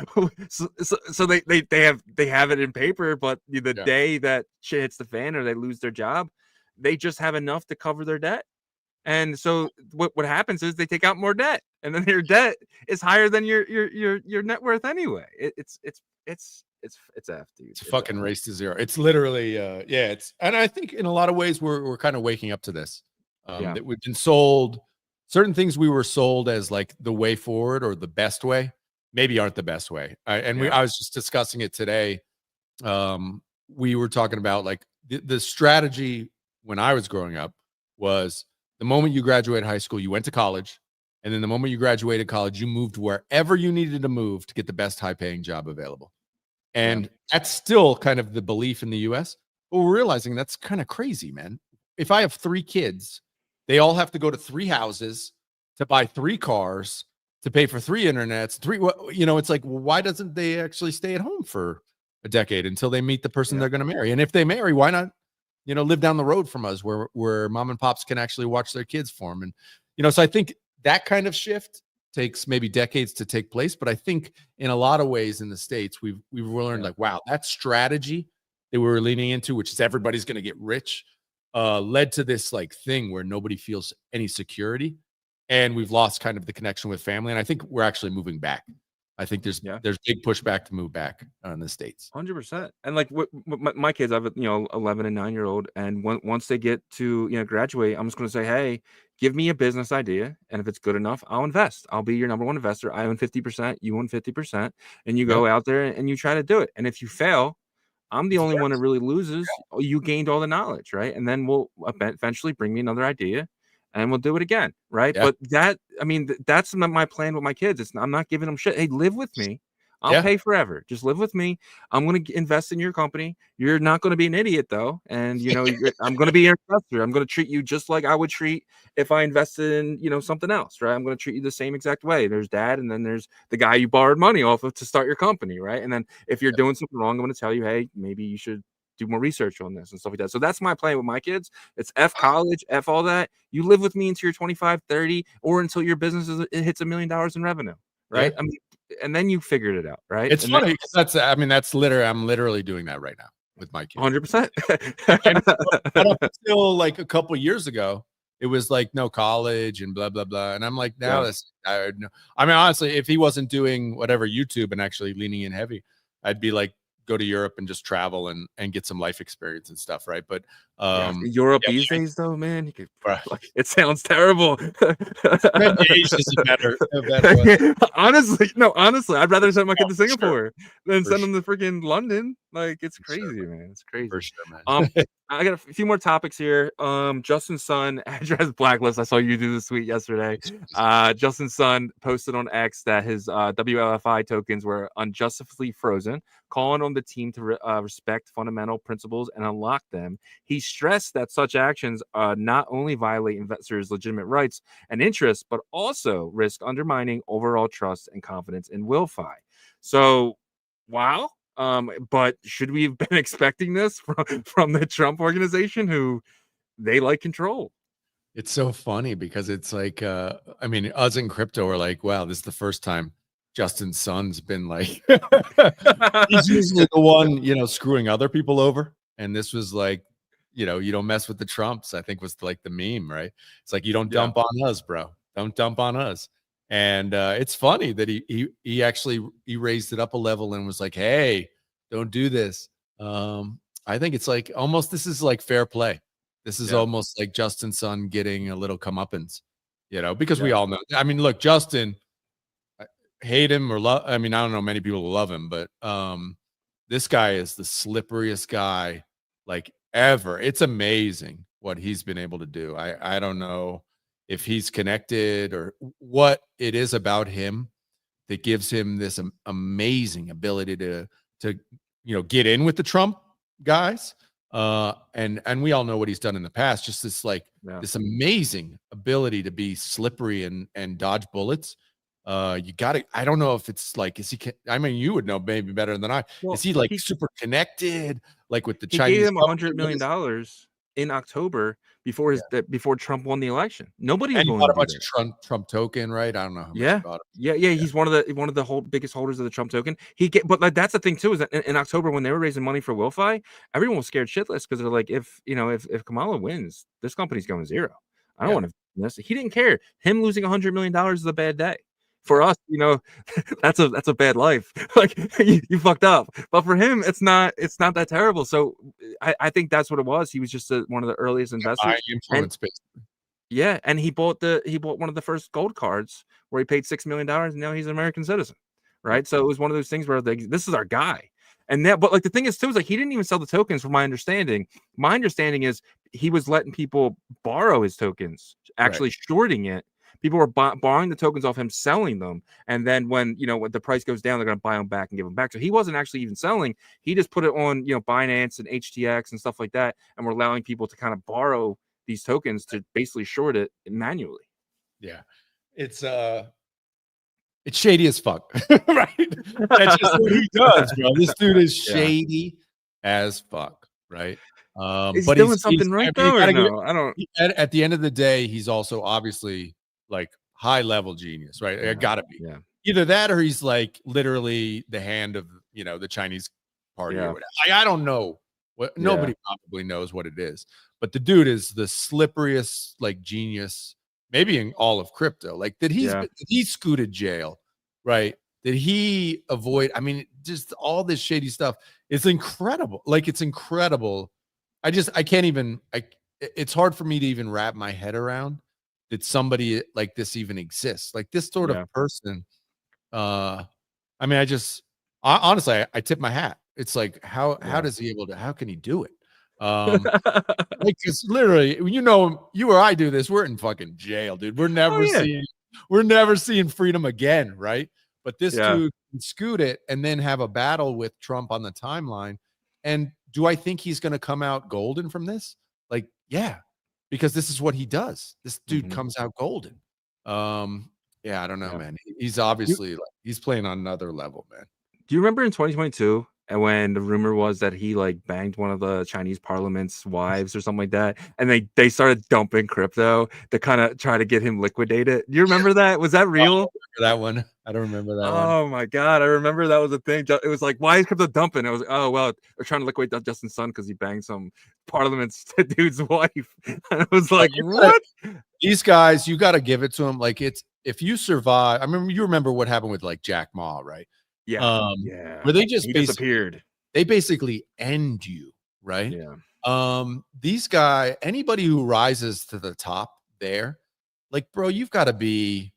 so they have it in paper, but the day that shit hits the fan or they lose their job, they just have enough to cover their debt. And so what happens is they take out more debt, and then your debt is higher than your net worth anyway. It's F, dude. It's a fucking race to zero. It's literally and I think in a lot of ways we're kind of waking up to this. That we've been sold certain things, we were sold as like the way forward or the best way, maybe aren't the best way. I was just discussing it today. We were talking about like the strategy when I was growing up was the moment you graduated high school, you went to college. And then the moment you graduated college, you moved wherever you needed to move to get the best high paying job available. And that's still kind of the belief in the US. But we're realizing that's kind of crazy, man. If I have 3 kids, they all have to go to 3 houses to buy 3 cars, to pay for 3 internets, it's like, well, why doesn't they actually stay at home for a decade until they meet the person they're going to marry? And if they marry, why not, live down the road from us where mom and pops can actually watch their kids for them? And, so I think that kind of shift takes maybe decades to take place. But I think in a lot of ways in the States, we've learned like, wow, that strategy that we were leaning into, which is everybody's going to get rich, led to this like thing where nobody feels any security, and we've lost kind of the connection with family. And I think we're actually moving back. I think there's big pushback to move back in the States. 100%. And like my kids, I have a 11 and 9-year-old, and once they get to graduate, I'm just going to say, hey, give me a business idea, and if it's good enough, I'll invest. I'll be your number one investor. I own 50%, you own 50%, and you go out there and you try to do it. And if you fail, I'm the only one that really loses. You gained all the knowledge, right? And then we'll eventually bring me another idea, and we'll do it again, right? But that's my plan with my kids. I'm not giving them shit. Hey, live with me. I'll pay forever. Just live with me. I'm going to invest in your company. You're not going to be an idiot, though. And, I'm going to be your investor. I'm going to treat you just like I would treat if I invested in, something else, right? I'm going to treat you the same exact way. There's dad, and then there's the guy you borrowed money off of to start your company, right? And then if you're doing something wrong, I'm going to tell you, hey, maybe you should do more research on this and stuff like that. So that's my plan with my kids. It's F college, F all that. You live with me until you're 25, 30, or until your business hits $1 million in revenue, right? I mean, and then you figured it out, right? It's funny because I'm literally doing that right now with my kids. 100%. But up until like a couple years ago, it was like no college and blah blah blah. And I'm like, now I mean, honestly, if he wasn't doing whatever YouTube and actually leaning in heavy, I'd be like, go to Europe and just travel and get some life experience and stuff, right? But Europe these days, though, man, you could, it sounds terrible. Honestly, I'd rather send my kid to Singapore than send them to freaking London. Like, it's crazy, man. It's crazy. For sure, man. I got a few more topics here. Justin Sun address blacklist. I saw you do the tweet yesterday. Justin Sun posted on X that his WLFI tokens were unjustifiably frozen, calling on the team to respect fundamental principles and unlock them. He stressed that such actions not only violate investors' legitimate rights and interests, but also risk undermining overall trust and confidence in WLFI. So, wow. But should we have been expecting this from the Trump organization, who they like control? It's so funny because it's like, I mean, us in crypto are like, wow, this is the first time Justin Sun's been like, he's usually the one, you know, screwing other people over. And this was like, you know, you don't mess with the Trumps, I think was like the meme, right? It's like, you don't dump on us, bro. Don't dump on us. And it's funny that he actually he raised it up a level and was like, hey, don't do this. I think it's like almost, this is like fair play. This is almost like Justin Sun getting a little comeuppance, you know, because we all know. I mean, look, Justin, hate him or love. I mean, I don't know many people who love him, but this guy is the slipperiest guy like ever. It's amazing what he's been able to do. I don't know if he's connected or what it is about him that gives him this amazing ability to you know, get in with the Trump guys. And we all know what he's done in the past, just this like this amazing ability to be slippery and dodge bullets. You got to, I don't know if it's like, is he, I mean, you would know maybe better than I. Well, is he like super connected, like with the Chinese? He gave him $100 million in October before before Trump won the election. Nobody was going bought to a bunch of Trump token, right? I don't know how much he bought it. He's one of the biggest holders of the Trump token. But like that's the thing too, is that in October when they were raising money for WLFI, everyone was scared shitless because they're like, if Kamala wins, this company's going zero. I don't want to this. He didn't care. Him losing $100 million is a bad day. For us, you know, that's a bad life. Like you fucked up. But for him, it's not that terrible. So I think that's what it was. He was just one of the earliest investors. Influence, basically. Yeah, and he bought one of the first gold cards where he paid $6 million, and now he's an American citizen, right? So it was one of those things where this is our guy. And that, but like the thing is too, is like he didn't even sell the tokens, from my understanding. My understanding is he was letting people borrow his tokens, actually shorting it. People were borrowing the tokens off him, selling them, and then when the price goes down, they're going to buy them back and give them back. So he wasn't actually even selling. He just put it on Binance and HTX and stuff like that, and we're allowing people to kind of borrow these tokens to basically short it manually. Yeah, it's shady as fuck, right? That's just what he does, bro. This dude is shady as fuck, right? But he's doing something right though, or no? I don't. At the end of the day, he's also obviously like high level genius, right? It gotta be. Yeah. Either that or he's like literally the hand of the Chinese party or whatever. I don't know. Nobody probably knows what it is, but the dude is the slipperiest like genius, maybe in all of crypto. Like did he scooted jail, right? Did he avoid? I mean, just all this shady stuff. It's incredible. Like it's incredible. I can't even. It's hard for me to even wrap my head around that somebody like this even exists. Like this sort of person. I mean, honestly, I tip my hat. It's like how does he how can he do it? Like it's literally, you or I do this, we're in fucking jail, dude. We're never seeing freedom again, right? But this dude can scoot it and then have a battle with Trump on the timeline. And do I think he's going to come out golden from this? Like, yeah, because this is what he does. This dude comes out golden. Yeah, I don't know, man. He's obviously he's playing on another level, man. Do you remember in 2022 and when the rumor was that he like banged one of the Chinese parliament's wives or something like that, and they started dumping crypto to kind of try to get him liquidated? Do you remember that? Was that real? That one, I don't remember that one. Oh my god, I remember that was a thing. It was like, why is crypto dumping? It was oh well, they're trying to liquidate Justin Sun because he banged some parliament's dude's wife. And I was like, what? These guys, you got to give it to them. Like it's if you survive. You remember what happened with like Jack Ma, right? Yeah. Where they just disappeared. They basically end you, right? Yeah. These guys, anybody who rises to the top there, like, bro, you've got to be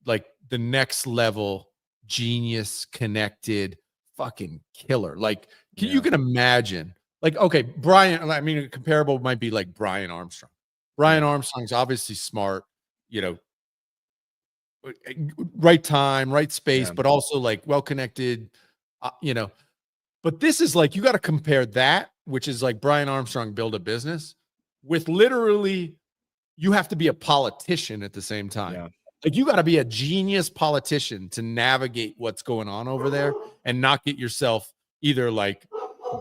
like the next level genius, connected, fucking killer. Like, you can imagine, like, okay, Brian, I mean, comparable might be like Brian Armstrong. Brian Armstrong's obviously smart, right time, right space, but also like well connected, but this is like you got to compare that which is like Brian Armstrong build a business with literally, you have to be a politician at the same time. Yeah. Like you got to be a genius politician to navigate what's going on over there and not get yourself either like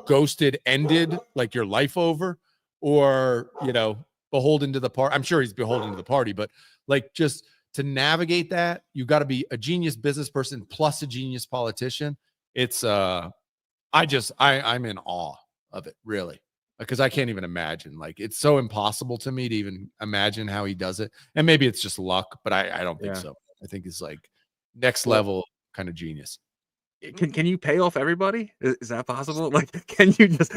ghosted, ended, like your life over, or, you know, beholden to the party. I'm sure he's beholden to the party, but like just to navigate that, you got to be a genius business person plus a genius politician. It's I'm in awe of it, really, because I can't even imagine. Like it's so impossible to me to even imagine how he does it. And maybe it's just luck, but I don't think so. I think it's like next level kind of genius. Can you pay off everybody? Is that possible? Like, can you just?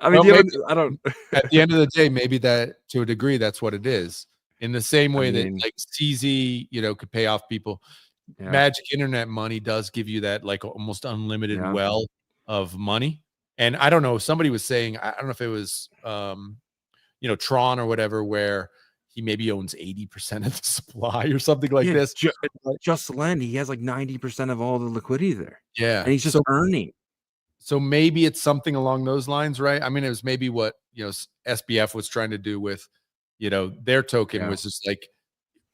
I mean, Well, I don't. At the end of the day, maybe that to a degree, that's what it is. In the same way that like CZ, you know, could pay off people. Yeah. Magic internet money does give you that like almost unlimited well of money. And I don't know, somebody was saying, I don't know if it was you know, Tron or whatever, where he maybe owns 80% of the supply or something like this. Just lend, he has like 90% of all the liquidity there. Yeah. And he's just earning. So maybe it's something along those lines, right? I mean, it was maybe what, you know, SBF was trying to do with, you know, their token was just like,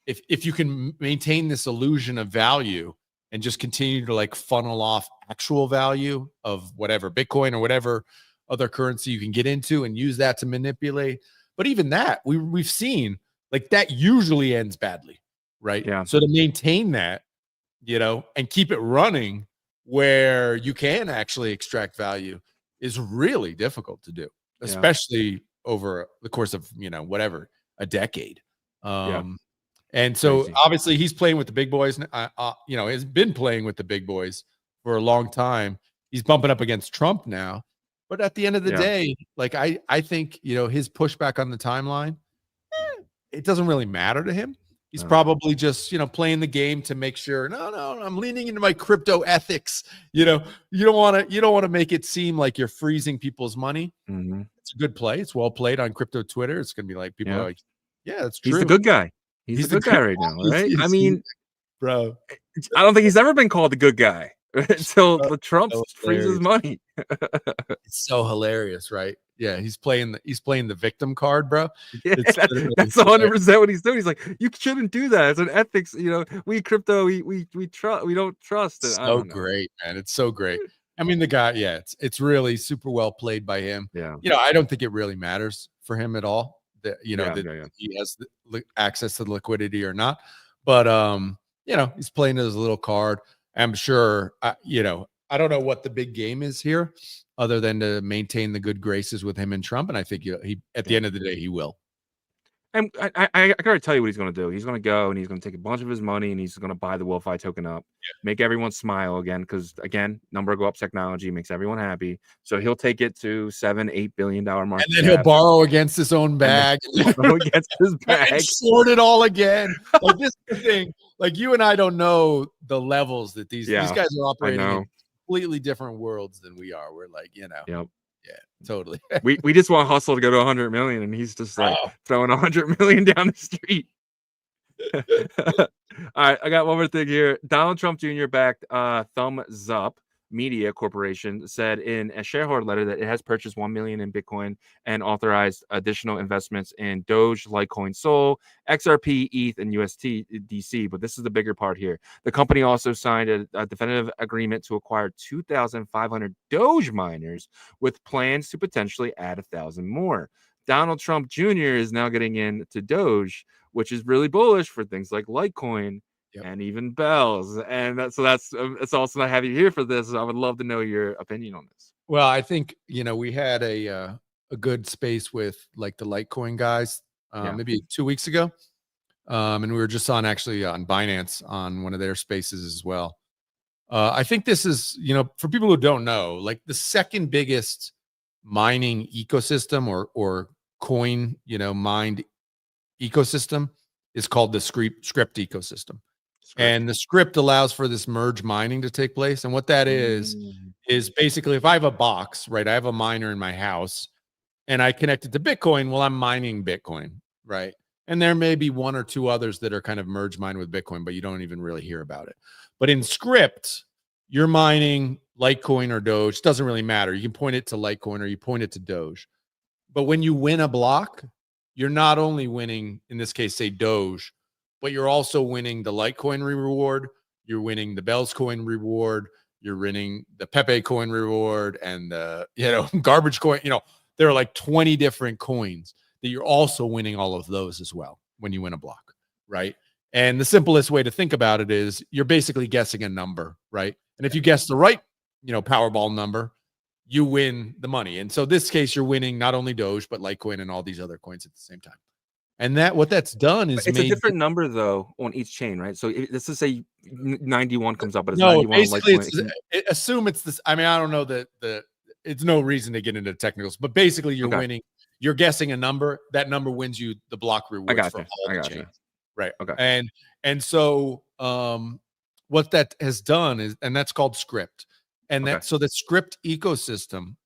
if you can maintain this illusion of value and just continue to like funnel off actual value of whatever Bitcoin or whatever other currency you can get into and use that to manipulate. But even that we've seen like that usually ends badly, right? Yeah. So to maintain that, you know, and keep it running where you can actually extract value is really difficult to do, especially over the course of, you know, whatever, a decade. And so obviously he's playing with the big boys, you know, has been playing with the big boys for a long time. He's bumping up against Trump now, but at the end of the day, like I think, you know, his pushback on the timeline, it doesn't really matter to him. He's probably just, you know, playing the game to make sure, no, I'm leaning into my crypto ethics. You know, you don't want to make it seem like you're freezing people's money. It's a good play. It's well played on crypto Twitter. It's going to be like, people are like, yeah, that's true. He's the good guy. He's the good guy right now, right? I mean, bro, I don't think he's ever been called the good guy until the Trump freezes money. It's so hilarious, right? Yeah, he's playing the victim card, bro. Yeah, that's 100% what he's doing. He's like, you shouldn't do that. It's an ethics, you know. We crypto, we trust, we don't trust it. So great, man. It's so great. I mean, the guy, it's really super well played by him. Yeah, you know, I don't think it really matters for him at all that, you know, he has the access to the liquidity or not. But you know, he's playing his little card. I'm sure, you know, I don't know what the big game is here, other than to maintain the good graces with him and Trump. And I think he at the end of the day, he will. And I gotta tell you what he's going to do. He's going to go and he's going to take a bunch of his money and he's going to buy the WLFI token up, make everyone smile again. Because again, number go up technology makes everyone happy. So he'll take it to $7-8 billion market. And then he'll borrow against his own bag, borrow against his bag, and sort it all again. Like this thing, like you and I don't know the levels that these guys are operating in completely different worlds than we are. We're like, you know, yeah, totally. we just want Hustle to go to 100 million, and he's just like throwing 100 million down the street. All right, I got one more thing here. Donald Trump Jr. backed Thumzup Media Corporation said in a shareholder letter that it has purchased 1 million in Bitcoin and authorized additional investments in Doge, Litecoin, Sol, XRP, ETH, and USDC. But this is the bigger part here. The company also signed a definitive agreement to acquire 2,500 Doge miners with plans to potentially add 1,000 more. Donald Trump Jr. is now getting into Doge, which is really bullish for things like Litecoin and even bells. And that's awesome to have you here for this. I would love to know your opinion on this. Well, I think, you know, we had a good space with like the Litecoin guys maybe 2 weeks ago. And we were just on Binance on one of their spaces as well. I think this is, you know, for people who don't know, like the second biggest mining ecosystem or coin, you know, mined ecosystem is called the script ecosystem. And the script allows for this merge mining to take place. And what that is basically, if I have a box, right, I have a miner in my house and I connect it to Bitcoin, well, I'm mining Bitcoin, right? And there may be one or two others that are kind of merge mine with Bitcoin, but you don't even really hear about it. But in script, you're mining Litecoin or Doge, doesn't really matter. You can point it to Litecoin or you point it to Doge. But when you win a block, you're not only winning, in this case, say Doge, but you're also winning the Litecoin reward, you're winning the Bells coin reward, you're winning the Pepe coin reward, and the garbage coin. There are like 20 different coins that you're also winning all of those as well when you win a block, right? And the simplest way to think about it is you're basically guessing a number, right? And if you guess the right, Powerball number, you win the money. And so this case, you're winning not only Doge, but Litecoin and all these other coins at the same time. And what that's done is it's a different number though on each chain, right? So let's just say 91 comes up, but it's no, 91 basically Litecoin. Assume it's this. I mean, I don't know that it's no reason to get into technicals, but basically you're winning. You're guessing a number. That number wins you the block rewards for all the chains. Right. Okay. And so what that has done is, and that's called script. And so the script ecosystem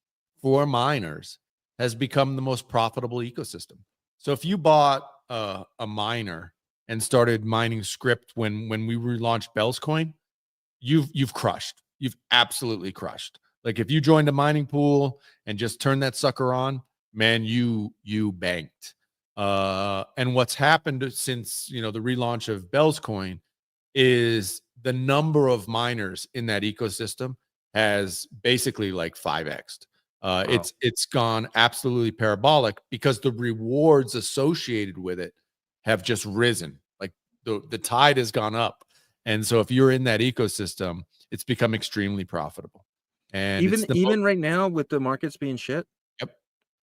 for miners has become the most profitable ecosystem. So if you bought a miner and started mining script when we relaunched Bells coin, you've crushed. You've absolutely crushed. Like if you joined a mining pool and just turned that sucker on, man, you banked. And what's happened since the relaunch of Bells coin is the number of miners in that ecosystem has basically like 5x'd. Wow. It's gone absolutely parabolic because the rewards associated with it have just risen. Like the tide has gone up. And so if you're in that ecosystem, it's become extremely profitable. And even right now with the markets being shit. Yep.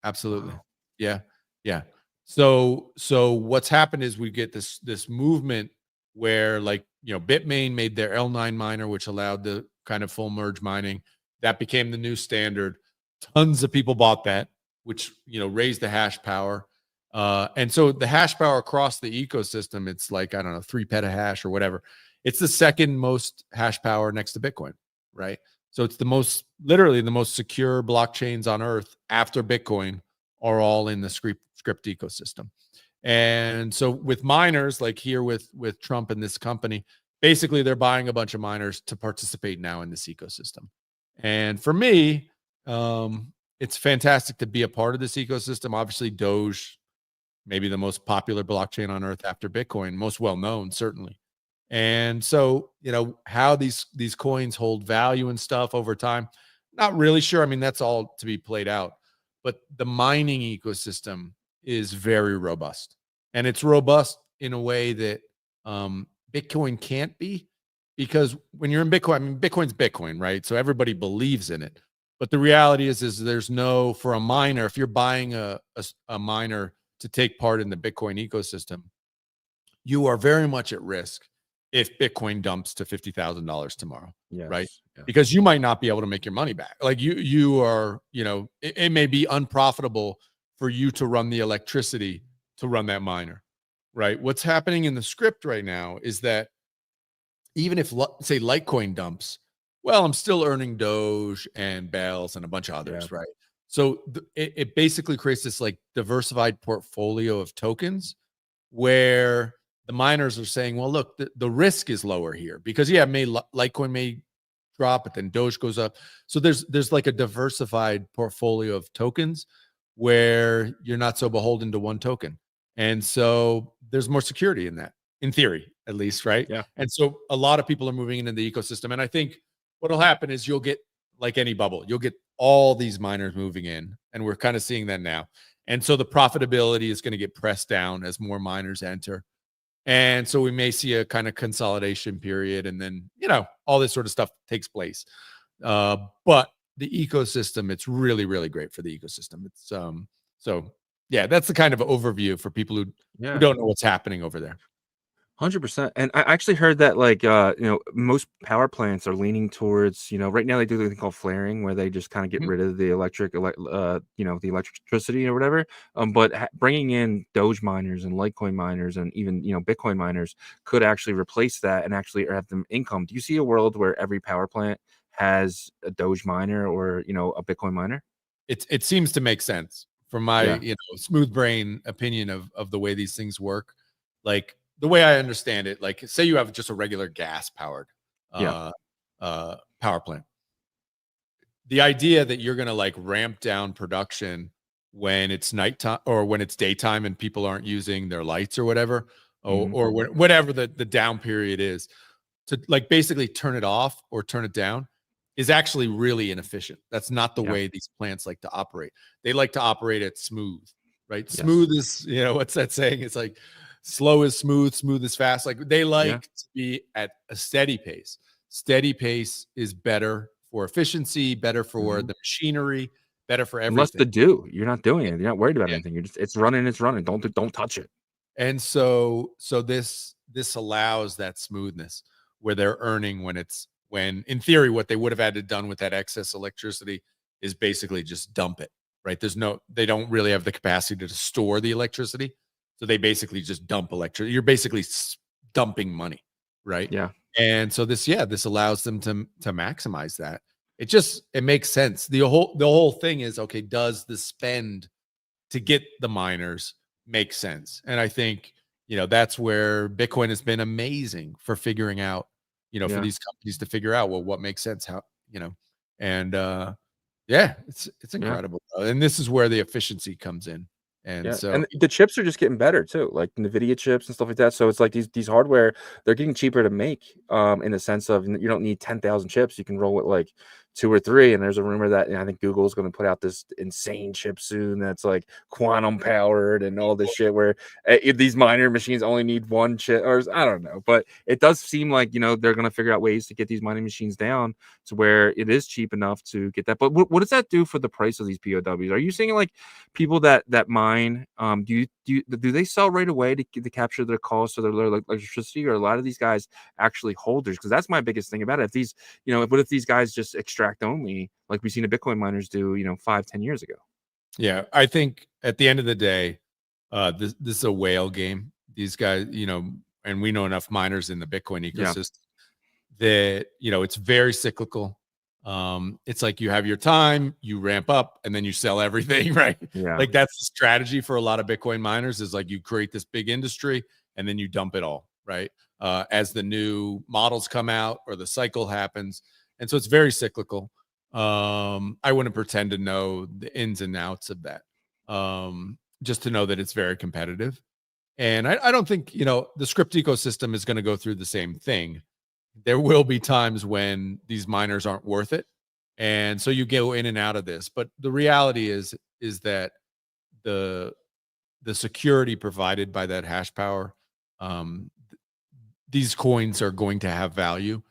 Absolutely. Wow. Yeah. So what's happened is we get this movement where Bitmain made their L9 miner, which allowed the kind of full merge mining. That became the new standard. Tons of people bought that, which raised the hash power. And so the hash power across the ecosystem, it's like, I don't know, 3 petahash or whatever. It's the second most hash power next to Bitcoin, right? So it's literally the most secure blockchains on earth after Bitcoin are all in the script ecosystem. And so with miners, like here with Trump and this company, basically they're buying a bunch of miners to participate now in this ecosystem. And for me, it's fantastic to be a part of this ecosystem. Obviously, Doge, maybe the most popular blockchain on earth after Bitcoin, most well-known, certainly. And so, how these coins hold value and stuff over time, not really sure. I mean, that's all to be played out. But the mining ecosystem is very robust. And it's robust in a way that Bitcoin can't be, because when you're in Bitcoin, I mean, Bitcoin's Bitcoin, right? So everybody believes in it. But the reality is there's no, for a miner, if you're buying a miner to take part in the Bitcoin ecosystem, you are very much at risk if Bitcoin dumps to $50,000 tomorrow, right? Yeah. Because you might not be able to make your money back. Like you are, it may be unprofitable for you to run the electricity to run that miner, right? What's happening in the script right now is that even if, say, Litecoin dumps, well, I'm still earning Doge and Bells and a bunch of others, right? So it basically creates this like diversified portfolio of tokens where the miners are saying, well, look, the risk is lower here because Litecoin may drop, but then Doge goes up. So there's like a diversified portfolio of tokens where you're not so beholden to one token. And so there's more security in that, in theory, at least, right? Yeah. And so a lot of people are moving into the ecosystem. And I think what'll happen is you'll get, like any bubble, you'll get all these miners moving in. And we're kind of seeing that now. And so the profitability is going to get pressed down as more miners enter. And so we may see a kind of consolidation period, and then, all this sort of stuff takes place. But the ecosystem, it's really, really great for the ecosystem. It's so yeah, that's the kind of overview for people who don't know what's happening over there. 100%. And I actually heard that most power plants are leaning towards, right now they do the thing called flaring, where they just kind of get rid of the the electricity or whatever. But bringing in Doge miners and Litecoin miners and even, Bitcoin miners could actually replace that and actually have them income. Do you see a world where every power plant has a Doge miner or, a Bitcoin miner? It seems to make sense from my, smooth brain opinion of the way these things work. Like, the way I understand it, like say you have just a regular gas powered power plant. The idea that you're going to like ramp down production when it's nighttime or when it's daytime and people aren't using their lights or whatever, or whatever the down period is, to like basically turn it off or turn it down is actually really inefficient. That's not the way these plants like to operate. They like to operate at smooth, right? Yes. Smooth is, you know, what's that saying? It's like slow is smooth, smooth is fast. Like they like to be at a steady pace. Steady pace is better for efficiency, better for the machinery, better for everything. Unless you're not doing it. You're not worried about anything. You're just, it's running. Don't touch it. And so this allows that smoothness where they're earning when in theory, what they would have had to done with that excess electricity is basically just dump it, right? They don't really have the capacity to store the electricity. So they basically just dump electricity. You're basically dumping money, right? Yeah. And so this allows them to maximize that. It makes sense. The whole thing is, okay, does the spend to get the miners make sense? And I think, you know, that's where Bitcoin has been amazing for figuring out, you know, for these companies to figure out, well, what makes sense, how, you know, and it's incredible. And this is where the efficiency comes in. And so and the chips are just getting better too, like NVIDIA chips and stuff like that. So it's like these hardware, they're getting cheaper to make, in the sense of you don't need 10,000 chips. You can roll with like 2 or 3. And there's a rumor that I think Google's going to put out this insane chip soon that's like quantum powered and all this shit where these miner machines only need 1 chip, or I don't know. But it does seem like, you know, they're going to figure out ways to get these mining machines down to where it is cheap enough to get that. But what does that do for the price of these POWs? Are you seeing like people that mine, do they sell right away to capture their costs or their electricity, or a lot of these guys actually holders? Because that's my biggest thing about it. If these, you know, what if these guys just extract only, like we've seen the Bitcoin miners do, you know, 5-10 years ago? Yeah, I think at the end of the day, this is a whale game. These guys, you know, and we know enough miners in the Bitcoin ecosystem that, you know, it's very cyclical. It's like you have your time, you ramp up, and then you sell everything, right? Yeah. Like that's the strategy for a lot of Bitcoin miners, is like you create this big industry and then you dump it all, right? As the new models come out or the cycle happens. And so it's very cyclical. I wouldn't pretend to know the ins and outs of that. Just to know that it's very competitive. And I don't think, you know, the script ecosystem is going to go through the same thing. There will be times when these miners aren't worth it. And so you go in and out of this. But the reality is that the security provided by that hash power, these coins are going to have value.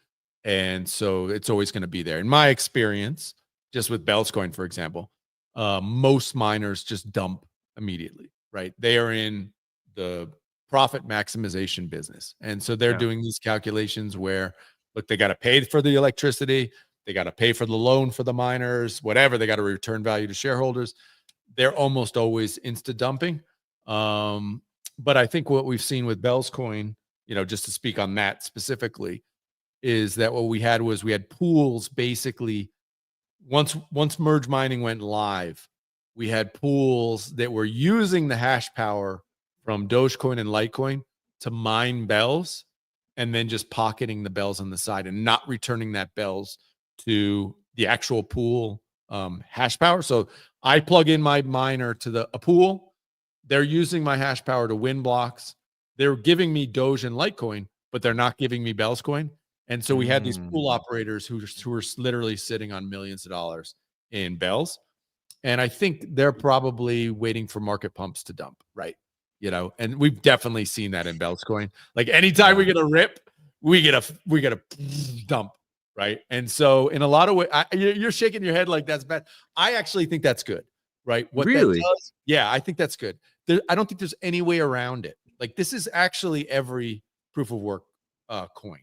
And so it's always going to be there. In my experience, just with Bell's coin, for example, most miners just dump immediately, right? They are in the profit maximization business. And so they're doing these calculations where, look, they got to pay for the electricity, they got to pay for the loan for the miners, whatever, they got to return value to shareholders. They're almost always insta dumping. But I think what we've seen with Bell's coin, you know, just to speak on that specifically, is that what we had pools basically once merge mining went live, we had pools that were using the hash power from Dogecoin and Litecoin to mine bells, and then just pocketing the bells on the side and not returning that bells to the actual pool hash power. So I plug in my miner to a pool. They're using my hash power to win blocks. They're giving me Doge and Litecoin, but they're not giving me Bell's coin. And so we had these pool operators who were literally sitting on millions of dollars in bells. And I think they're probably waiting for market pumps to dump, right? You know, and we've definitely seen that in Bell's coin. Like anytime we get a rip, we get a dump, right? And so in a lot of ways, you're shaking your head like that's bad. I actually think that's good, right? What really? That does, yeah, I think that's good. I don't think there's any way around it. Like this is actually every proof of work coin.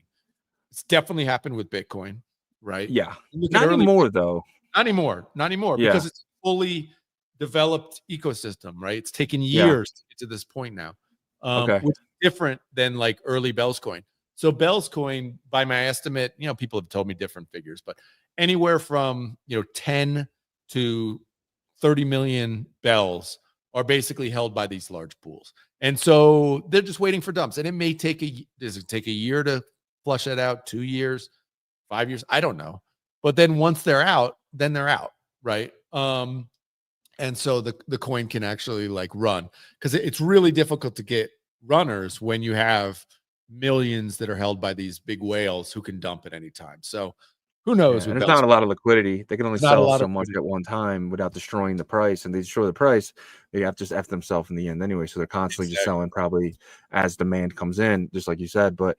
It's definitely happened with Bitcoin, right? Yeah. Not anymore, though. Not anymore, Yeah. because it's fully developed ecosystem, right? It's taken years to get to this point now, which is different than like early Bell's coin. So Bell's coin, by my estimate, you know, people have told me different figures, but anywhere from, you know, 10 to 30 million bells are basically held by these large pools. And so they're just waiting for dumps. And it may take does it take a year to flush that out, 2 years, 5 years, I don't know. But then once they're out, then they're out, right? And so the coin can actually like run, because it's really difficult to get runners when you have millions that are held by these big whales who can dump at any time. So who knows? And With there's not a lot of liquidity. They can only There's not a sell lot so of much liquidity. at one time without destroying the price. And they destroy the price, they have to just F themselves in the end anyway. So they're constantly just selling probably as demand comes in, just like you said. But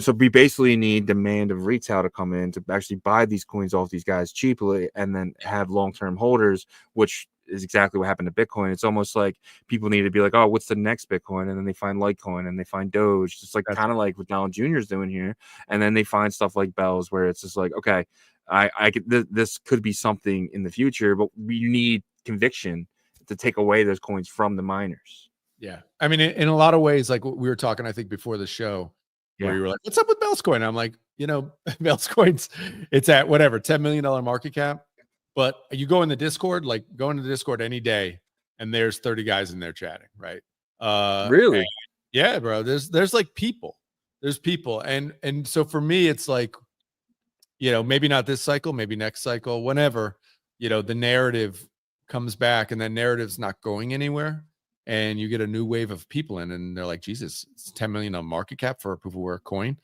so we basically need demand of retail to come in to actually buy these coins off these guys cheaply and then have long-term holders, which is exactly what happened to Bitcoin. It's almost like people need to be like, oh, what's the next Bitcoin? And then they find Litecoin and they find Doge, just like kind of like what Donald Jr. is doing here. And then they find stuff like Bells, where it's just like, okay, I could, this could be something in the future, but we need conviction to take away those coins from the miners. Yeah. I mean, in a lot of ways, like we were talking, I think before the show, where you were like, what's up with Bell's coin? I'm like, Bell's coins, it's at whatever, $10 million market cap. But you go in the Discord, like go into the Discord any day, and there's 30 guys in there chatting, right? Really? Yeah, bro. There's like people. There's people. And so for me, it's like, maybe not this cycle, maybe next cycle, whenever, the narrative comes back and that narrative's not going anywhere. And you get a new wave of people in, and they're like, Jesus, it's 10 million on market cap for a proof of work coin.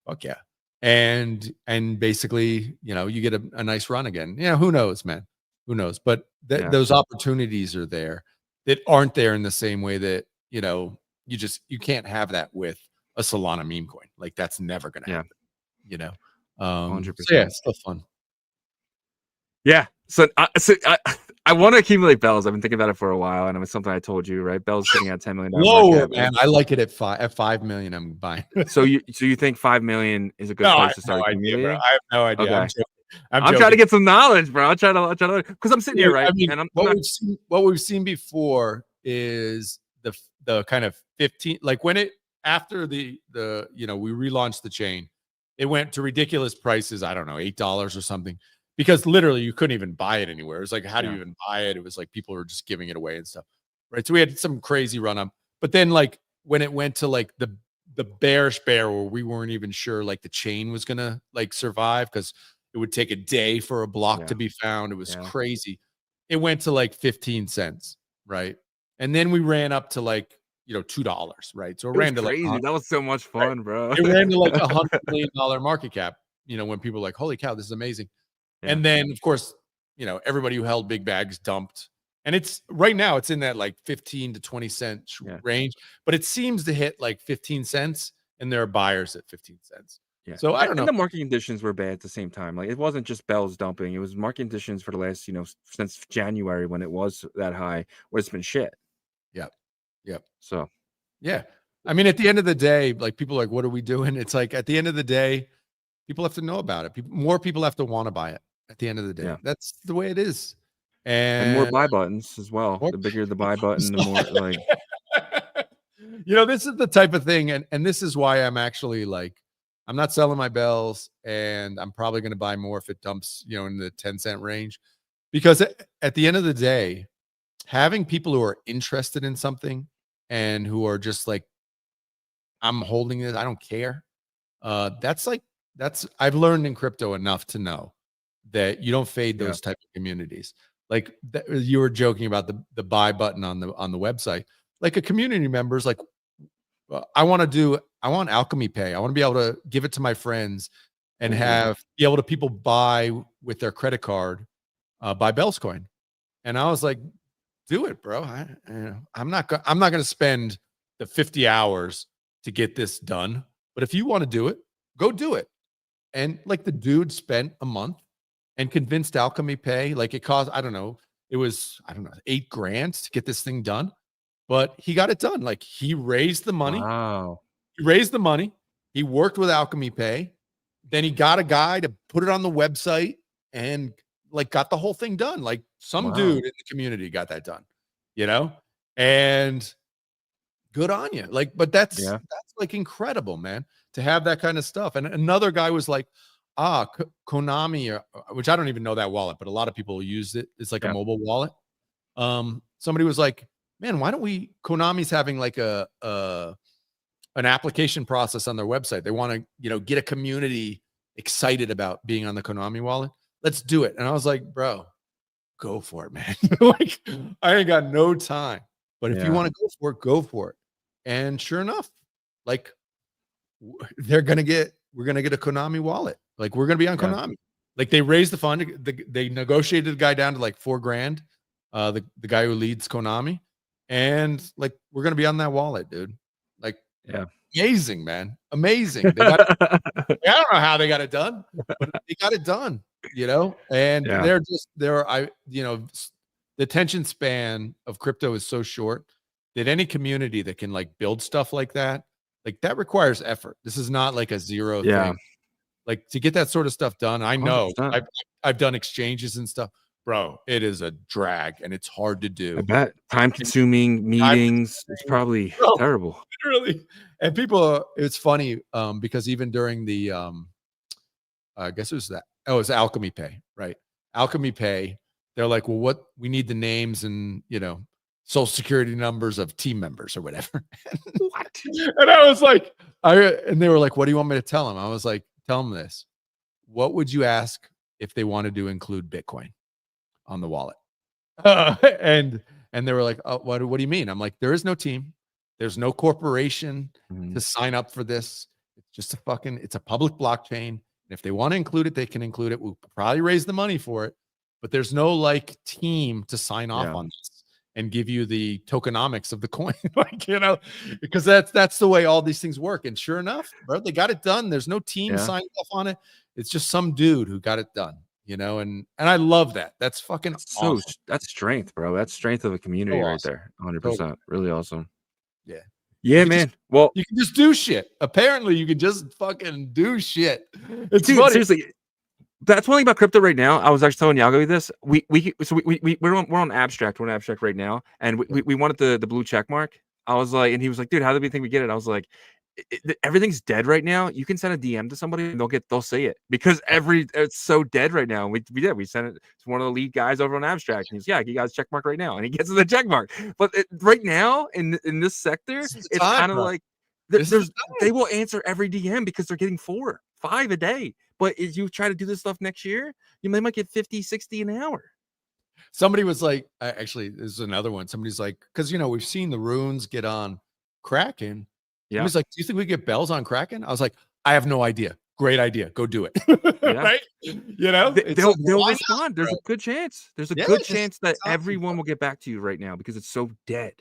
Fuck yeah. And basically, you get a nice run again. Who knows, man? Who knows? But those opportunities are there that aren't there in the same way that, you can't have that with a Solana meme coin. Like that's never going to happen, 100%. So yeah, it's still fun. Yeah. So I want to accumulate Bells. I've been thinking about it for a while, and it was something I told you, right? Bells sitting at $10 million. Lower, man. I like it at 5 million. I'm buying. So you think 5 million is a good place to start? I have no idea. Okay. I'm trying to get some knowledge, bro. I'm trying to because I'm sitting here, right? I mean, and what we've seen before is the kind of 15, like when it after the we relaunched the chain, it went to ridiculous prices. I don't know, $8 or something. Because literally you couldn't even buy it anywhere. It was like, how do you even buy it? It was like people were just giving it away and stuff. Right. So we had some crazy run up. But then like when it went to like the bearish bear where we weren't even sure like the chain was gonna like survive because it would take a day for a block to be found. It was crazy. It went to like 15 cents. Right. And then we ran up to like, $2. Right. So it ran to crazy. Like that was so much fun, bro. It ran to like $100 million market cap, when people were like, holy cow, this is amazing. Yeah. And then, of course, everybody who held big bags dumped. And it's right now, it's in that like 15 to 20 cent range, but it seems to hit like 15 cents and there are buyers at 15 cents. Yeah. So I don't know. And the market conditions were bad at the same time. Like it wasn't just Bells dumping. It was market conditions for the last, since January when it was that high, where it's been shit. Yep. Yep. So, yeah. I mean, at the end of the day, like people are like, what are we doing? It's like at the end of the day, people have to know about it. More people have to want to buy it at the end of the day. Yeah. That's the way it is. And more buy buttons as well. The bigger the buy button, the more like. This is the type of thing. And this is why I'm actually like, I'm not selling my Bells and I'm probably going to buy more if it dumps, in the 10-cent range. Because at the end of the day, having people who are interested in something and who are just like, I'm holding this, I don't care. I've learned in crypto enough to know that you don't fade those type of communities. Like you were joking about the buy button on the website. Like a community member's like, I want Alchemy Pay. I want to be able to give it to my friends and be able to people buy with their credit card, buy Bells coin. And I was like, do it, bro. I'm not going to spend the 50 hours to get this done. But if you want to do it, go do it. And like the dude spent a month and convinced Alchemy Pay, like it cost, it was $8,000 to get this thing done, but he got it done. Like he raised the money. Wow. He raised the money. He worked with Alchemy Pay. Then he got a guy to put it on the website and like got the whole thing done. Like some dude in the community got that done, and good on you. Like, but that's like incredible, man, to have that kind of stuff. And another guy was like, Konami, which I don't even know that wallet, but a lot of people use it. It's like a mobile wallet. Somebody was like, man, why don't Konami's having like an application process on their website. They want to, get a community excited about being on the Konami wallet. Let's do it. And I was like, bro, go for it, man. Like, I ain't got no time. But if you want to go for it, go for it. And sure enough, like, we're gonna get a Konami wallet. Like, we're gonna be on Konami. Like, they raised the fund. They negotiated the guy down to like $4,000. The guy who leads Konami, and like, we're gonna be on that wallet, dude. Like, amazing, man, amazing. They got I don't know how they got it done, but they got it done. And the attention span of crypto is so short that any community that can like build stuff like that requires effort. This is not like a zero thing. Like, to get that sort of stuff done, I know 100%. I've done exchanges and stuff, bro. It is a drag and it's hard to do. I bet time-consuming meetings. It's probably terrible. Literally. And people, it's funny because even during the, I guess it was Alchemy Pay, right? Alchemy Pay. They're like, well, we need the names and social security numbers of team members or whatever. What? And I was like, and they were like, what do you want me to tell them? I was like, tell them this. What would you ask if they wanted to include Bitcoin on the wallet? And they were like, oh, what do you mean? I'm like, there is no team. There's no corporation to sign up for this. It's just it's a public blockchain. And if they want to include it, they can include it. We'll probably raise the money for it, but there's no like team to sign off on this and give you the tokenomics of the coin. Because that's the way all these things work. And sure enough, bro, they got it done. There's no team signed off on it. It's just some dude who got it done, and I love that. That's fucking awesome. That's strength, bro. That's strength of a community right there. 100%. Really awesome. Yeah, man. Well, you can just do shit. Apparently, you can just fucking do shit. It's dude, funny. Seriously. That's one thing about crypto right now. I was actually telling Yago this. We're on abstract. We're on abstract right now, and we wanted the blue check mark. I was like, and he was like, dude, how did we think we get it? I was like, everything's dead right now. You can send a DM to somebody and they'll see it because it's so dead right now. We sent it to one of the lead guys over on abstract, and he's you guys check mark right now, and he gets the check mark. But right now in this sector, it's kind of like they will answer every DM because they're getting 4, 5 a day. But if you try to do this stuff next year, they might get 50, 60 an hour. Somebody was like, actually, this is another one. Somebody's like, because we've seen the runes get on Kraken. Yeah. He's like, do you think we get bells on Kraken? I was like, I have no idea. Great idea. Go do it. Right? They'll respond. There's a good chance. There's a good chance that everyone will get back to you right now because it's so dead.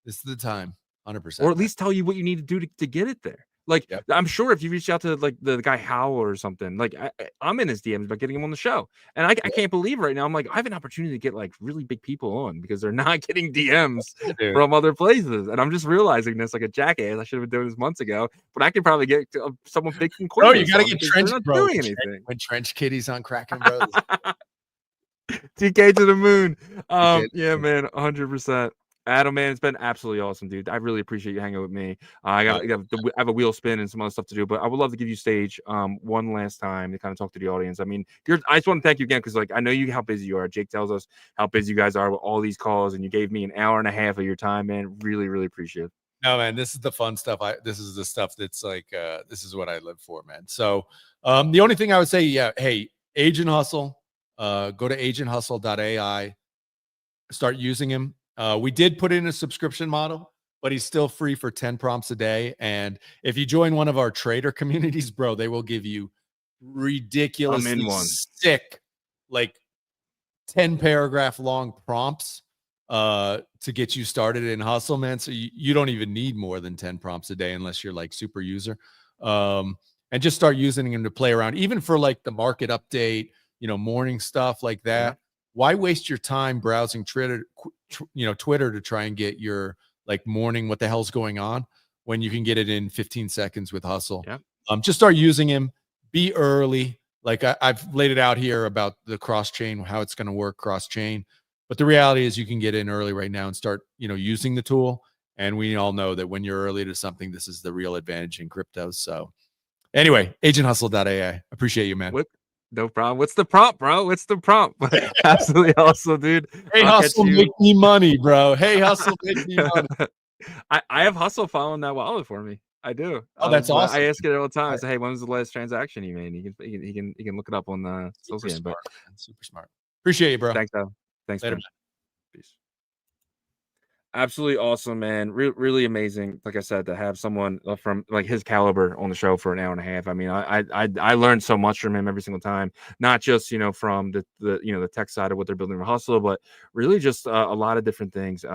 This is the time. 100%. Or at least tell you what you need to do to get it there. Like, I'm sure if you reach out to like the guy Howell or something, like I'm in his DMs about getting him on the show, and I can't believe right now I'm like, I have an opportunity to get like really big people on because they're not getting DMs from other places, and I'm just realizing this like a jackass. I should have been doing this months ago, but I could probably get someone big from Coinbase. Oh, you got to get Trench, bro. Doing anything when Trench Kitty's on Kraken, bro. TK to the moon. Yeah, man, 100%. Adam, man, it's been absolutely awesome, dude. I really appreciate you hanging with me. I have a wheel spin and some other stuff to do, but I would love to give you stage one last time to kind of talk to the audience. I mean, I just want to thank you again because, like, I know how busy you are. Jake tells us how busy you guys are with all these calls, and you gave me an hour and a half of your time, man. Really, really appreciate it. No, man, this is the fun stuff. This is the stuff that's like, this is what I live for, man. So the only thing I would say, hey, Agent Hustle, go to agenthustle.ai, start using him. We did put in a subscription model, but he's still free for 10 prompts a day. And if you join one of our trader communities, bro, they will give you ridiculously sick, like 10 paragraph long prompts to get you started in Hustle, man. So you don't even need more than 10 prompts a day unless you're like super user. And just start using them to play around, even for like the market update, morning stuff like that. Yeah. Why waste your time browsing Twitter to try and get your like morning, what the hell's going on, when you can get it in 15 seconds with Hustle? Yeah. Just start using him. Be early. Like I've laid it out here about the cross chain, how it's going to work cross chain. But the reality is you can get in early right now and start, using the tool. And we all know that when you're early to something, this is the real advantage in crypto. So anyway, agenthustle.ai. Appreciate you, man. No problem. What's the prompt, bro? What's the prompt? Absolutely awesome, dude. Hey, Hustle, make me money, bro. Hey, Hustle, make me money. I have Hustle following that wallet for me. I do. Oh, that's awesome. I ask it all the time. I say, hey, when was the last transaction you made? He can look it up on the Super game. smart, man. Super smart. Appreciate you, bro. Thanks, though. Thanks, Later, man. Peace. Absolutely awesome, man. Really amazing. Like I said, to have someone from like his caliber on the show for an hour and a half. I mean, I learned so much from him every single time. Not just from the the tech side of what they're building for Hustle, but really just a lot of different things.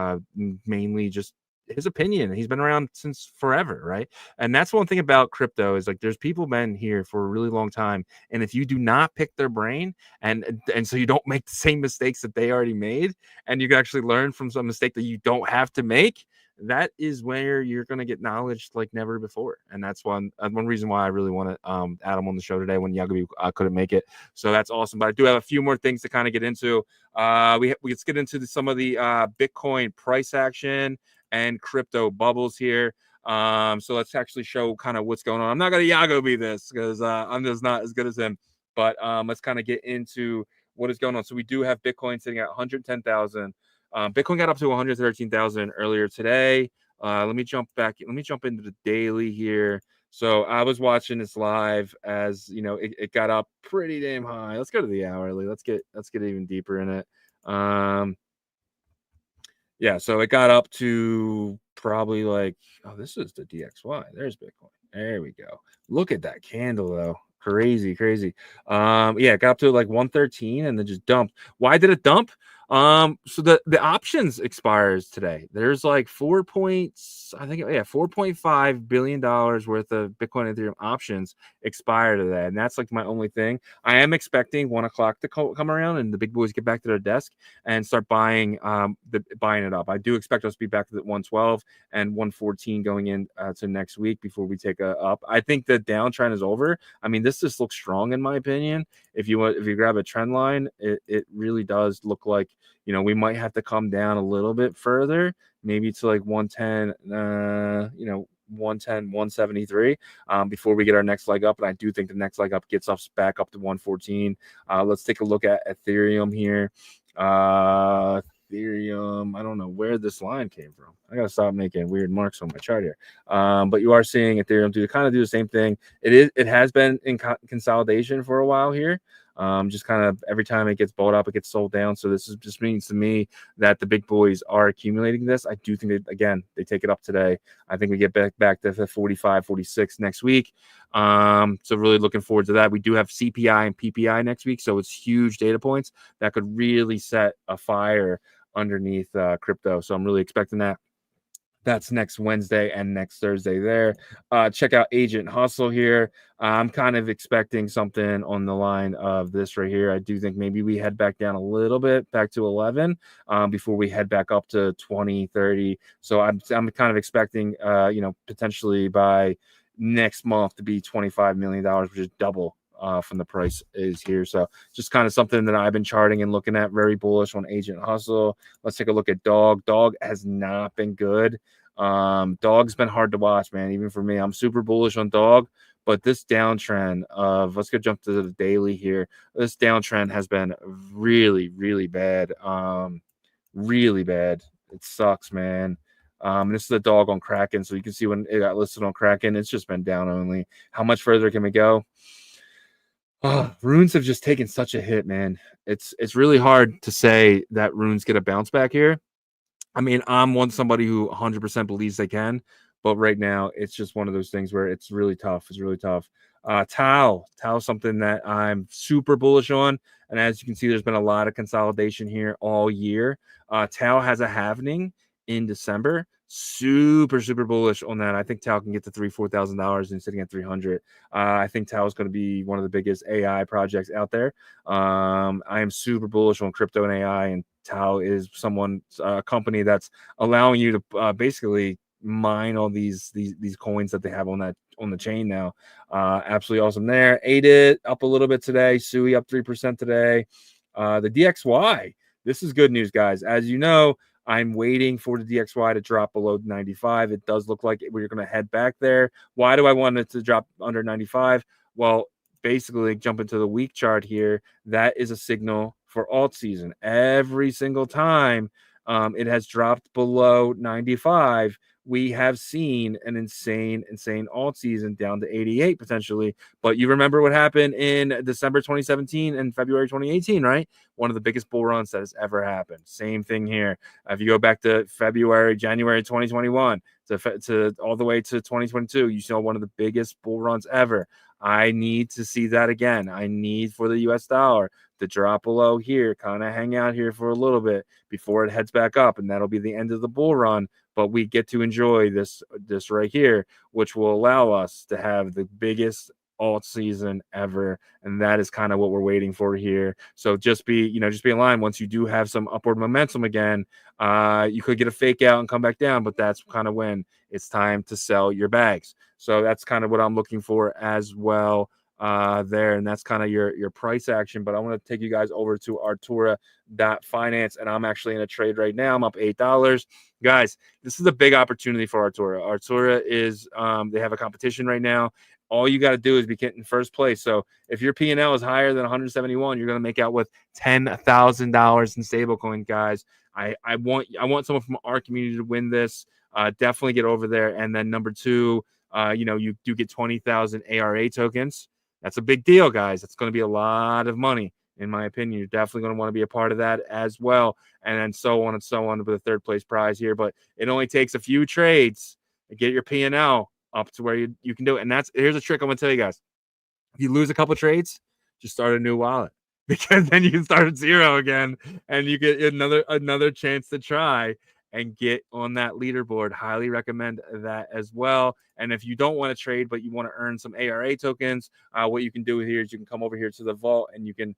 Mainly just his opinion. He's been around since forever, right? And that's one thing about crypto is like there's people been here for a really long time, and if you do not pick their brain and so you don't make the same mistakes that they already made, and you can actually learn from some mistake that you don't have to make, that is where you're going to get knowledge like never before. And that's one reason why I really want to add him on the show today when Yagabi couldn't make it. So that's awesome. But I do have a few more things to kind of get into. Let's get into some of the Bitcoin price action and crypto bubbles here. So let's actually show kind of what's going on. I'm not going to Yagabi this because I'm just not as good as him. But let's kind of get into what is going on. So we do have Bitcoin sitting at 110,000. Bitcoin got up to 113,000 earlier today. Let me jump into the daily here. So I was watching this live as it got up pretty damn high. Let's go to the hourly. Let's get even deeper in it. Yeah, so it got up to probably like, oh, this is the DXY. There's Bitcoin. There we go. Look at that candle though. Crazy. Yeah, it got up to like 113 and then just dumped. Why did it dump? So the options expires today. There's like $4.5 billion worth of Bitcoin and Ethereum options expire today, and that's like my only thing. I am expecting 1 o'clock to come around and the big boys get back to their desk and start buying it up. I do expect us to be back to the 112 and 114 going in to next week before we take a up. I think the downtrend is over. I mean, this just looks strong in my opinion. If you grab a trend line, it really does look like we might have to come down a little bit further, maybe to like 110, 110, 173 before we get our next leg up. And I do think the next leg up gets us back up to 114. Let's take a look at Ethereum here. Ethereum, I don't know where this line came from. I gotta stop making weird marks on my chart here. But you are seeing Ethereum do the same thing. It has been in consolidation for a while here. Just kind of every time it gets bought up, it gets sold down. So this just means to me that the big boys are accumulating this. I do think that, they take it up today. I think we get back to the 45, 46 next week. So really looking forward to that. We do have CPI and PPI next week. So it's huge data points that could really set a fire underneath crypto. So I'm really expecting that. That's next Wednesday and next Thursday there. Check out Agent Hustle here. I'm kind of expecting something on the line of this right here. I do think maybe we head back down a little bit, back to 11, before we head back up to 20, 30. So I'm kind of expecting, potentially by next month to be $25 million, which is double from the price is here. So just kind of something that I've been charting and looking at. Very bullish on Agent Hustle. Let's take a look at Dog. Dog has not been good. Dog's been hard to watch, man. Even for me, I'm super bullish on Dog, but this downtrend of, let's go jump to the daily here. This downtrend has been really, really bad. Really bad. It sucks, man. This is the Dog on Kraken. So you can see when it got listed on Kraken, it's just been down only. How much further can we go? Oh, runes have just taken such a hit, man. It's really hard to say that runes get a bounce back here. I mean, I'm somebody who 100% believes they can, but right now it's just one of those things where it's really tough. It's really tough. Tau something that I'm super bullish on, and as you can see, there's been a lot of consolidation here all year. Tau has a halvening in December. Super bullish on that. I think Tau can get to $3,000-$4,000 and sitting at 300. I think Tau is going to be one of the biggest AI projects out there. I am super bullish on crypto and AI, and Tau is a company that's allowing you to basically mine all these coins that they have on the chain now. Absolutely awesome there. Aided up a little bit today. Sui up 3% today. The DXY. This is good news, guys. As you know, I'm waiting for the DXY to drop below 95. It does look like we're going to head back there. Why do I want it to drop under 95? Well, basically, jump into the week chart here. That is a signal for alt season. Every single time it has dropped below 95, we have seen an insane alt season down to 88 potentially. But you remember what happened in December 2017 and February 2018, right? One of the biggest bull runs that has ever happened. Same thing here. If you go back to January 2021 to all the way to 2022, you saw one of the biggest bull runs ever. I need to see that again. I need for the US dollar to drop below here, kind of hang out here for a little bit before it heads back up, and that'll be the end of the bull run. But we get to enjoy this right here, which will allow us to have the biggest alt season ever, and that is kind of what we're waiting for here. So just be in line. Once you do have some upward momentum again, you could get a fake out and come back down, but that's kind of when it's time to sell your bags. So that's kind of what I'm looking for as well there, and that's kind of your price action. But I want to take you guys over to Artura.finance, and I'm actually in a trade right now. I'm up $8. Guys, this is a big opportunity for Artura. Artura is they have a competition right now. All you got to do is be getting first place. So if your P&L is higher than 171, you're going to make out with $10,000 in stablecoin, guys. I want someone from our community to win this. Definitely get over there. And then number two, you do get 20,000 ARA tokens. That's a big deal, guys. That's going to be a lot of money, in my opinion. You're definitely going to want to be a part of that as well. And then so on and so on with the third place prize here. But it only takes a few trades to get your P&L up to where you can do it. And here's a trick I'm going to tell you guys. If you lose a couple trades, just start a new wallet, because then you can start at zero again and you get another chance to try and get on that leaderboard. Highly recommend that as well. And if you don't want to trade, but you want to earn some ARA tokens, what you can do here is you can come over here to the vault and you can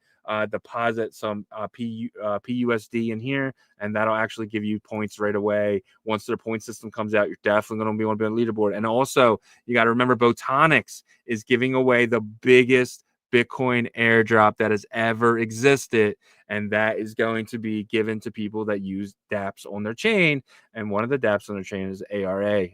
deposit some PUSD in here, and that'll actually give you points right away. Once their point system comes out, you're definitely going to want to be on the leaderboard. And also, you got to remember, Botonics is giving away the biggest Bitcoin airdrop that has ever existed, and that is going to be given to people that use dApps on their chain. And one of the dApps on their chain is ARA,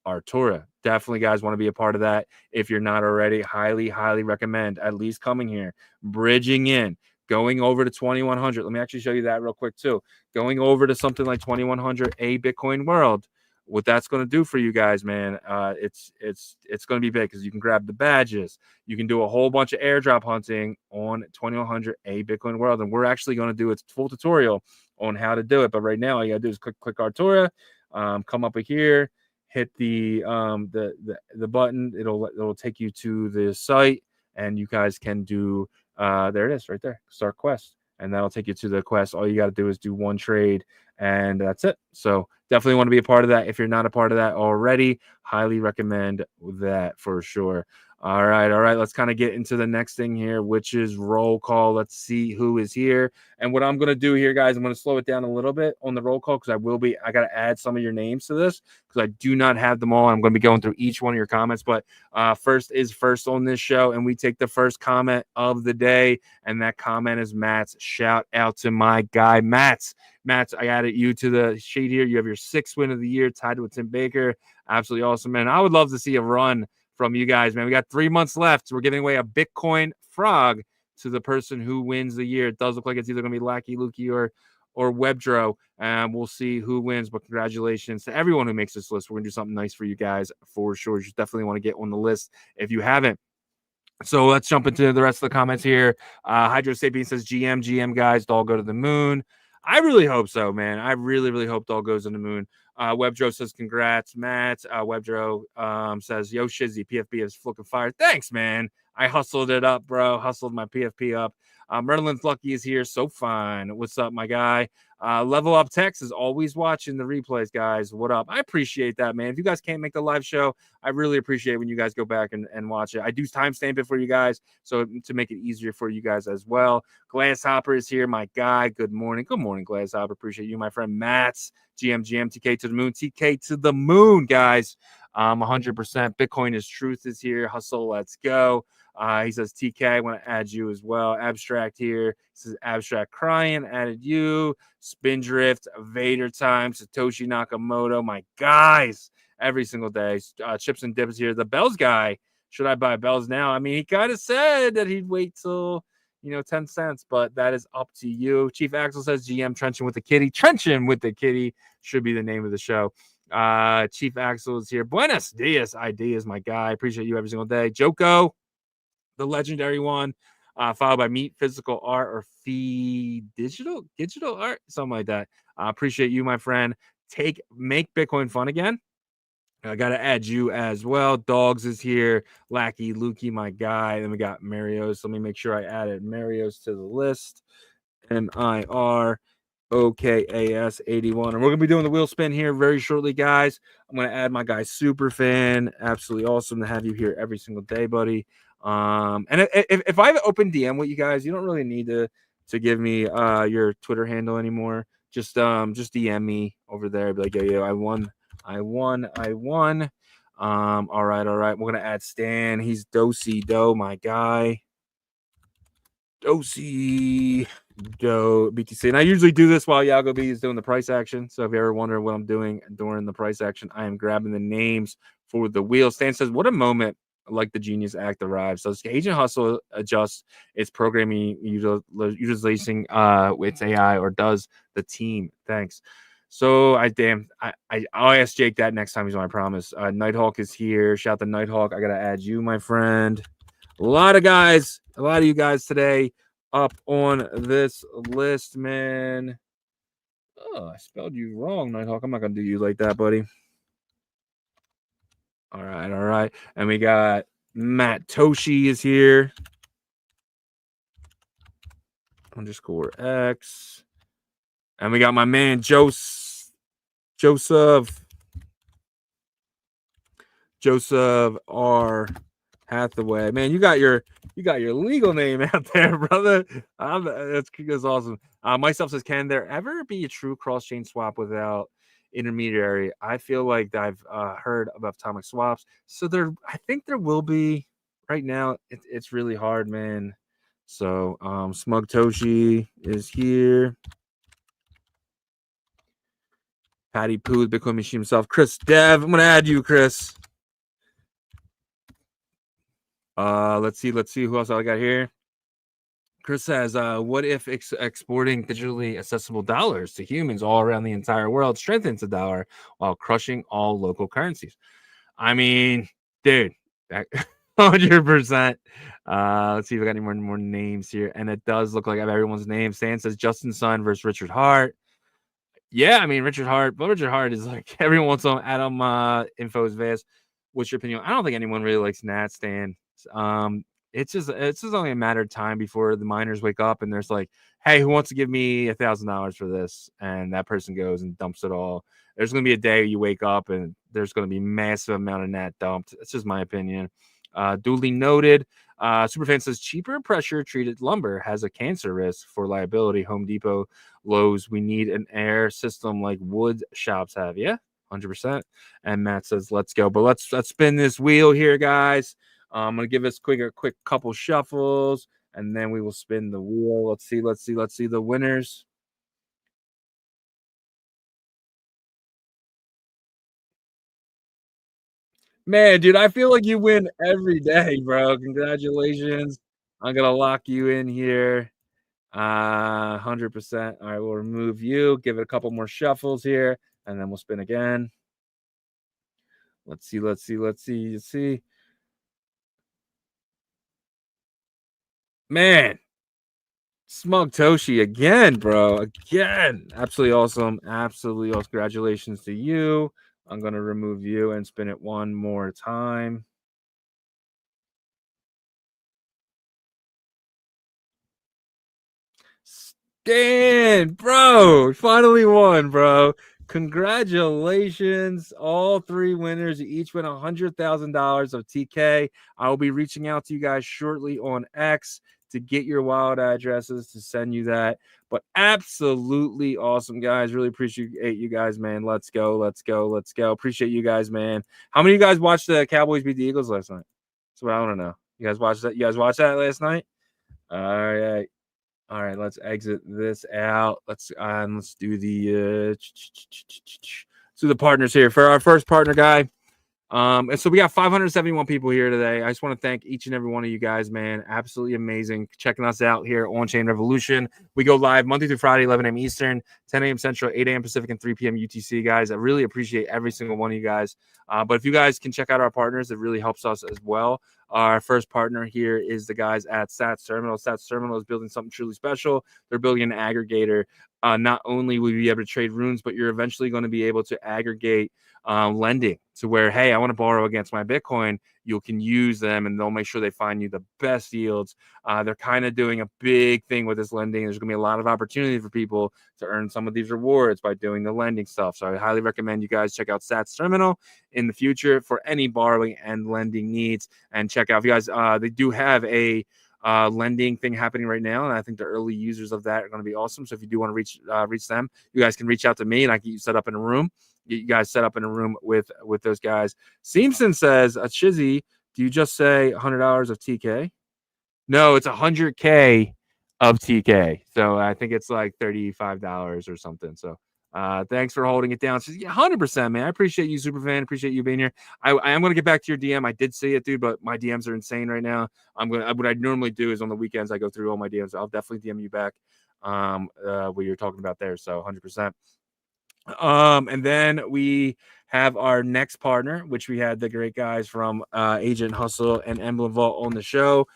Artura. Definitely, guys, want to be a part of that. If you're not already, highly recommend at least coming here, bridging in, going over to 2100. Let me actually show you that real quick too. Going over to something like 2100 A Bitcoin World. What that's going to do for you guys, man, it's going to be big, because you can grab the badges. You can do a whole bunch of airdrop hunting on 2100 A Bitcoin World, and we're actually going to do a full tutorial on how to do it. But right now, all you got to do is click Artura, come up here, hit the button. It'll take you to the site, and you guys can do there it is right there, start quest, and that'll take you to the quest. All you got to do is do one trade, and that's it. So definitely want to be a part of that. If you're not a part of that already, highly recommend that for sure. All right. Let's kind of get into the next thing here, which is roll call. Let's see who is here. And what I'm going to do here, guys, I'm going to slow it down a little bit on the roll call, because I got to add some of your names to this, because I do not have them all. I'm going to be going through each one of your comments, but first is first on this show, and we take the first comment of the day, and that comment is Matt's. Shout out to my guy, Matt's. Matt, I added you to the sheet here. You have your 6th win of the year, tied with Tim Baker. Absolutely awesome, man. I would love to see a run from you guys, man. We got 3 months left. We're giving away a Bitcoin frog to the person who wins the year. It does look like it's either going to be Lackey, Lukey, or Webdro. We'll see who wins, but congratulations to everyone who makes this list. We're going to do something nice for you guys for sure. You definitely want to get on the list if you haven't. So let's jump into the rest of the comments here. Hydro Sapien says, GM guys, Doll go to the moon. I really hope so, man. I really hope Doll goes to the moon. Webdro says, congrats, Matt. Webdro says, yo, Shizzy, PFP is looking fire. Thanks, man. I hustled it up, bro. Hustled my PFP up. Merlin's Lucky is here. So fine. What's up, my guy? Level Up Tex is always watching the replays, guys. What up? I appreciate that, man. If you guys can't make the live show, I really appreciate when you guys go back and watch it. I do timestamp it for you guys, so to make it easier for you guys as well. Glasshopper is here, my guy. Good morning. Good morning, Glasshopper. Appreciate you, my friend. Matt's GM, TK to the moon. TK to the moon, guys. 100%. Bitcoin is truth is here. Hustle, let's go. He says, TK, I want to add you as well. Abstract here. He says, Abstract crying, added you. Spindrift, Vader Time, Satoshi Nakamoto, my guys, every single day. Chips and Dips here. The Bells guy, should I buy Bells now? I mean, he kind of said that he'd wait till, 10 cents, but that is up to you. Chief Axel says, GM Trenching with the Kitty. Trenching with the Kitty should be the name of the show. Chief Axel is here. Buenos dias, ideas, my guy. Appreciate you every single day. Joko, the legendary one, followed by Meet Physical Art or Fee Digital Art, something like that. Appreciate you, my friend. Make Bitcoin fun again. I got to add you as well. Dogs is here. Lackey, Lukey, my guy. Then we got Marios. Let me make sure I added Marios to the list. MIROKAS 81. And we're going to be doing the wheel spin here very shortly, guys. I'm going to add my guy Superfan. Absolutely awesome to have you here every single day, buddy. And if I have an open DM with you guys, you don't really need to give me your Twitter handle anymore. Just DM me over there. Be like, yo, I won. All right. We're gonna add Stan. He's Dosey Do, my guy. Dosey Do BTC. And I usually do this while Yago B is doing the price action. So if you ever wonder what I'm doing during the price action, I am grabbing the names for the wheel. Stan says, what a moment like the Genius Act arrives. So Agent Hustle adjusts its programming utilizing its AI, or does the team? Thanks. So I'll ask Jake that next time he's on, I promise. Nighthawk is here. Shout to Nighthawk. I gotta add you, my friend. A lot of you guys today up on this list, man. Oh, I spelled you wrong, Nighthawk. I'm not gonna do you like that, buddy. All right. And we got Matt Toshi is here. _X. And we got my man Joseph R. Hathaway. Man, you got your legal name out there, brother. That's awesome. Myself says, can there ever be a true cross-chain swap without intermediary? I feel like I've heard of atomic swaps. So I think there will be. Right now, it's really hard, man. So Smug Toshi is here. Patty Poo, the Bitcoin machine himself. Chris Dev. I'm gonna add you, Chris. Let's see who else I got here. Chris says, what if exporting digitally accessible dollars to humans all around the entire world strengthens the dollar while crushing all local currencies? I mean, dude, 100%. Let's see if I got any more names here. And it does look like I have everyone's name. Stan says Justin Sun versus Richard Hart. Yeah, I mean, Richard Hart is like, everyone wants on Adam info is vast. What's your opinion? I don't think anyone really likes Nat, Stan. It's just only a matter of time before the miners wake up and there's like, hey, who wants to give me $1,000 for this? And that person goes and dumps it all. There's going to be a day you wake up and there's going to be massive amount of Nat dumped. It's just my opinion. Duly noted. Superfan says cheaper pressure treated lumber has a cancer risk for liability. Home Depot, Lowe's, we need an air system like wood shops have. Yeah, 100%. And Matt says, let's go. But let's spin this wheel here, guys. I'm gonna give us a quick couple shuffles, and then we will spin the wheel. Let's see the winners. Man, dude, I feel like you win every day, bro. Congratulations. I'm gonna lock you in here. 100%. All right, we'll remove you. Give it a couple more shuffles here, and then we'll spin again. Let's see. Man, Smug Toshi again, bro. Again. Absolutely awesome. Congratulations to you. I'm going to remove you and spin it one more time. Stan, bro. Finally won, bro. Congratulations. All three winners. You each win $100,000 of TK. I will be reaching out to you guys shortly on X to get your wallet addresses to send you that. But absolutely awesome, guys. Really appreciate you guys, man. Let's go. Appreciate you guys, man. How many of you guys watched the Cowboys beat the Eagles last night? That's what I want to know. You guys watched that? You guys watched that last night? All right, let's exit this out. Let's do the partners here. For our first partner guy, And so we got 571 people here today. I just want to thank each and every one of you guys, man. Absolutely amazing checking us out here on Chain Revolution. We go live Monday through Friday, 11 a.m. Eastern, 10 a.m. Central, 8 a.m. Pacific, and 3 p.m. UTC, guys. I really appreciate every single one of you guys. But if you guys can check out our partners, it really helps us as well. Our first partner here is the guys at Sats Terminal. Sats Terminal is building something truly special. They're building an aggregator. Not only will you be able to trade runes, but you're eventually going to be able to aggregate lending to where, hey, I want to borrow against my Bitcoin. You can use them and they'll make sure they find you the best yields. They're kind of doing a big thing with this lending. There's going to be a lot of opportunity for people to earn some of these rewards by doing the lending stuff. So I highly recommend you guys check out Sats Terminal in the future for any borrowing and lending needs. And check out, if you guys, they do have a lending thing happening right now, and I think the early users of that are going to be awesome. So if you do want to reach them, you guys can reach out to me and I can get you set up in a room. Get you guys set up in a room with those guys. Seamson says, Shizzy, do you just say $100 of TK? No, it's 100K of TK. So I think it's like $35 or something. So thanks for holding it down. So, yeah, 100%, man. I appreciate you, Superfan. Appreciate you being here. I am going to get back to your DM. I did see it, dude, but my DMs are insane right now. What I normally do is on the weekends, I go through all my DMs. I'll definitely DM you back what you're talking about there. So 100%. And then we have our next partner, which we had the great guys from Agent Hustle and Emblem Vault on the show.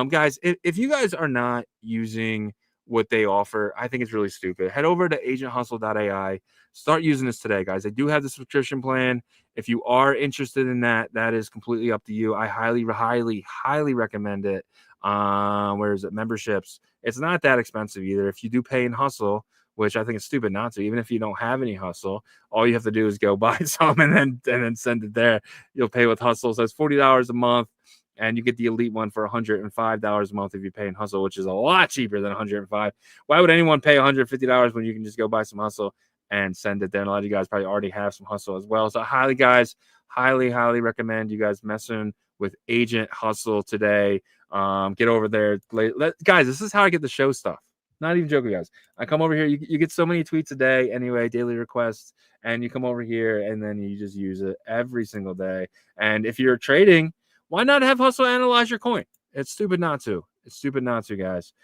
Guys, if you guys are not using what they offer, I think it's really stupid. Head over to agenthustle.ai. Start using this today, guys. They do have the subscription plan. If you are interested in that, that is completely up to you. I highly, highly, highly recommend it. Where is it? Memberships. It's not that expensive either. If you do pay in Hustle, which I think is stupid not to. Even if you don't have any Hustle, all you have to do is go buy some and then send it there. You'll pay with Hustle. So it's $40 a month, and you get the elite one for $105 a month if you pay in Hustle, which is a lot cheaper than $105. Why would anyone pay $150 when you can just go buy some Hustle and send it there? And a lot of you guys probably already have some Hustle as well. So highly recommend you guys messing with Agent Hustle today. Get over there. Guys, this is how I get the show stuff. Not even joking, guys. I come over here. You get so many tweets a day anyway, daily requests, and you come over here and then you just use it every single day. And if you're trading, why not have Hustle analyze your coin? It's stupid not to. It's stupid not to, guys.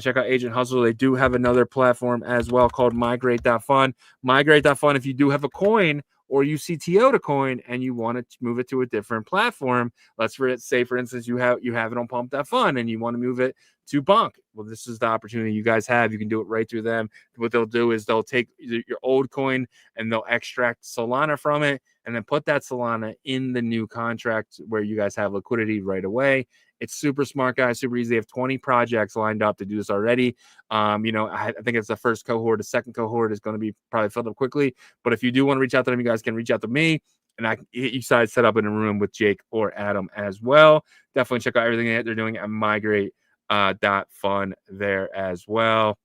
Check out Agent Hustle. They do have another platform as well called Migrate.fun. Migrate.fun, if you do have a coin or you CTO to coin and you want to move it to a different platform, let's say, for instance, you have it on Pump.fun and you want to move it to Bonk. Well, this is the opportunity you guys have. You can do it right through them. What they'll do is they'll take your old coin and they'll extract Solana from it and then put that Solana in the new contract where you guys have liquidity right away. It's super smart, guys, super easy. They have 20 projects lined up to do this already. I think it's the first cohort. The second cohort is going to be probably filled up quickly. But if you do want to reach out to them, you guys can reach out to me, and I can get you guys set up in a room with Jake or Adam as well. Definitely check out everything that they're doing at migrate.fun there as well.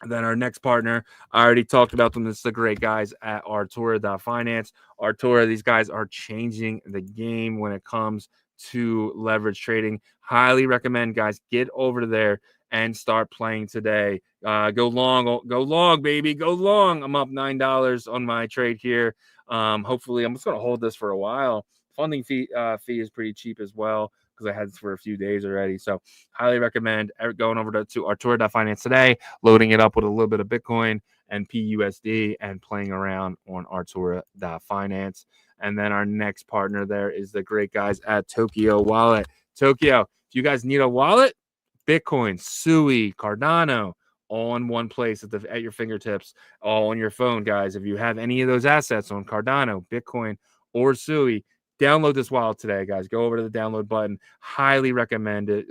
And then our next partner, I already talked about them. This is the great guys at Artura.finance. Artura, these guys are changing the game when it comes to leverage trading. Highly recommend, guys, get over there and start playing today. Go long, baby, go long. I'm up $9 on my trade here. Hopefully, I'm just going to hold this for a while. Funding fee is pretty cheap as well because I had this for a few days already. So highly recommend going over to Artura.finance today, loading it up with a little bit of Bitcoin and PUSD and playing around on Artura.finance. And then our next partner there is the great guys at Tokyo Wallet. Tokyo, if you guys need a wallet, Bitcoin, Sui, Cardano, all in one place at your fingertips, all on your phone, guys. If you have any of those assets on Cardano, Bitcoin, or Sui, download this wallet today, guys. Go over to the download button. Highly recommend it.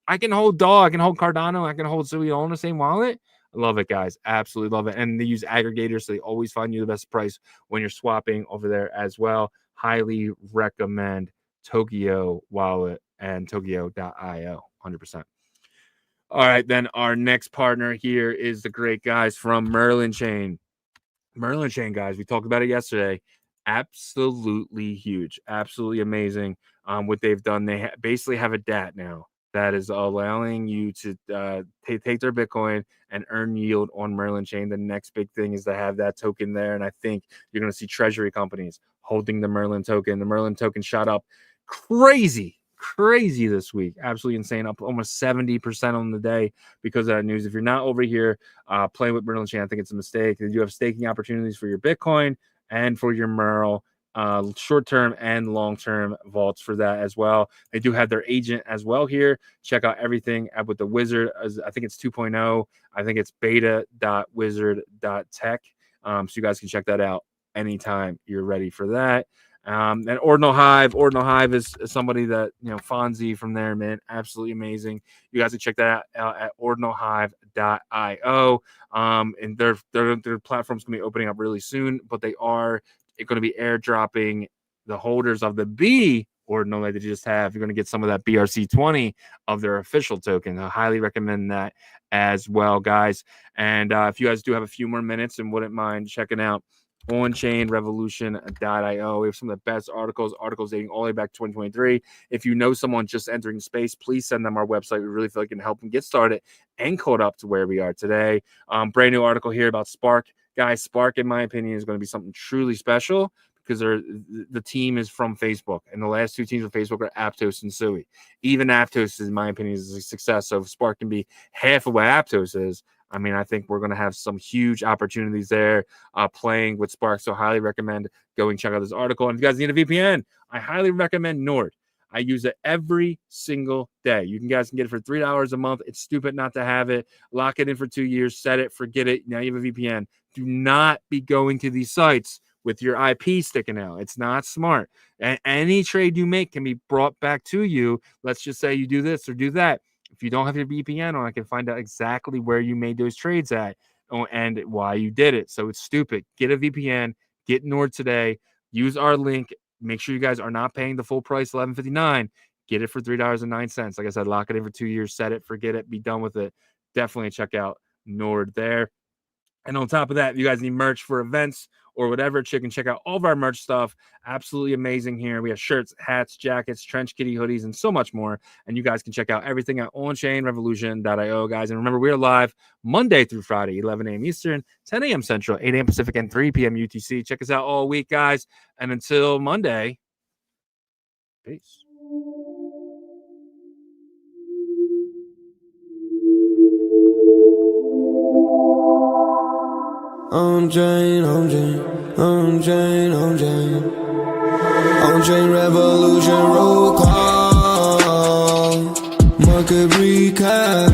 I can hold DAW, I can hold Cardano, I can hold Sui all in the same wallet. I love it, guys. Absolutely love it. And they use aggregators, so they always find you the best price when you're swapping over there as well. Highly recommend Tokyo Wallet and Tokyo.io, 100%. All right, then our next partner here is the great guys from Merlin Chain. Merlin Chain, guys, we talked about it yesterday. Absolutely huge. Absolutely amazing what they've done. They basically have a DAT now that is allowing you to take their Bitcoin and earn yield on Merlin Chain. The next big thing is to have that token there, and I think you're going to see treasury companies holding the Merlin token. The Merlin token shot up crazy this week. Absolutely insane, up almost 70% on the day because of that news. If you're not over here playing with Merlin Chain, I think it's a mistake. You have staking opportunities for your Bitcoin and for your Merl, short-term and long-term vaults for that as well. They do have their agent as well here. Check out everything with the Wizard. I think it's 2.0. I think it's beta.wizard.tech. So you guys can check that out anytime you're ready for that. And Ordinal Hive is somebody that, Fonzie from there, man, absolutely amazing. You guys can check that out at ordinalhive.io. And their platform's gonna be opening up really soon, but they are going to be airdropping the holders of the B Ordinal that they just have. You're going to get some of that BRC20 of their official token. I highly recommend that as well, guys. And if you guys do have a few more minutes and wouldn't mind checking out onchainrevolution.io. We have some of the best articles dating all the way back to 2023. If you know someone just entering space, please send them our website. We really feel like it can help them get started and caught up to where we are today. Brand new article here about Spark. Guys, Spark, in my opinion, is going to be something truly special because the team is from Facebook, and the last two teams from Facebook are Aptos and Sui. Even Aptos, in my opinion, is a success. So if Spark can be half of what Aptos is, I mean, I think we're going to have some huge opportunities there playing with Spark. So highly recommend going check out this article. And if you guys need a VPN, I highly recommend Nord. I use it every single day. You guys can get it for $3 a month. It's stupid not to have it. Lock it in for 2 years. Set it. Forget it. Now you have a VPN. Do not be going to these sites with your IP sticking out. It's not smart. And any trade you make can be brought back to you. Let's just say you do this or do that. If you don't have your VPN on, I can find out exactly where you made those trades at and why you did it. So it's stupid. Get a VPN. Get Nord today. Use our link. Make sure you guys are not paying the full price, $11.59. Get it for $3.09. Like I said, lock it in for 2 years. Set it. Forget it. Be done with it. Definitely check out Nord there. And on top of that, if you guys need merch for events or whatever, you can check out all of our merch stuff. Absolutely amazing here. We have shirts, hats, jackets, trench kitty hoodies, and so much more. And you guys can check out everything at onchainrevolution.io, guys. And remember, we are live Monday through Friday, 11 a.m. Eastern, 10 a.m. Central, 8 a.m. Pacific, and 3 p.m. UTC. Check us out all week, guys. And until Monday, peace. OnChain revolution roll call. Market recap.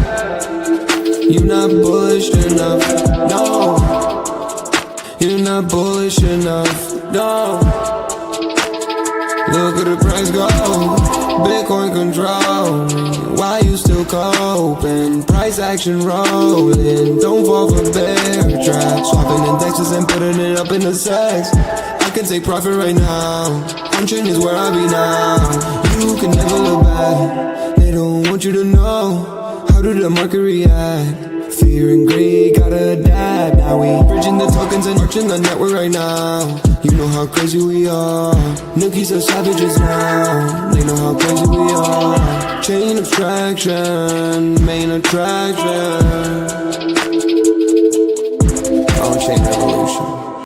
You not bullish enough. No. You're not bullish enough. No. Look at the price go. Bitcoin control. Why you still coping? Price action rolling. Don't fall for bear trap. Swapping indexes and putting it up in the sex. I can take profit right now. OnChain is where I be now. You can never look back. They don't want you to know. How did the market react? Fear and greed, gotta adapt. Now we bridging the tokens and marching the network right now. You know how crazy we are. Nookies are savages now. They know how crazy we are. Chain abstraction, main attraction. OnChain revolution.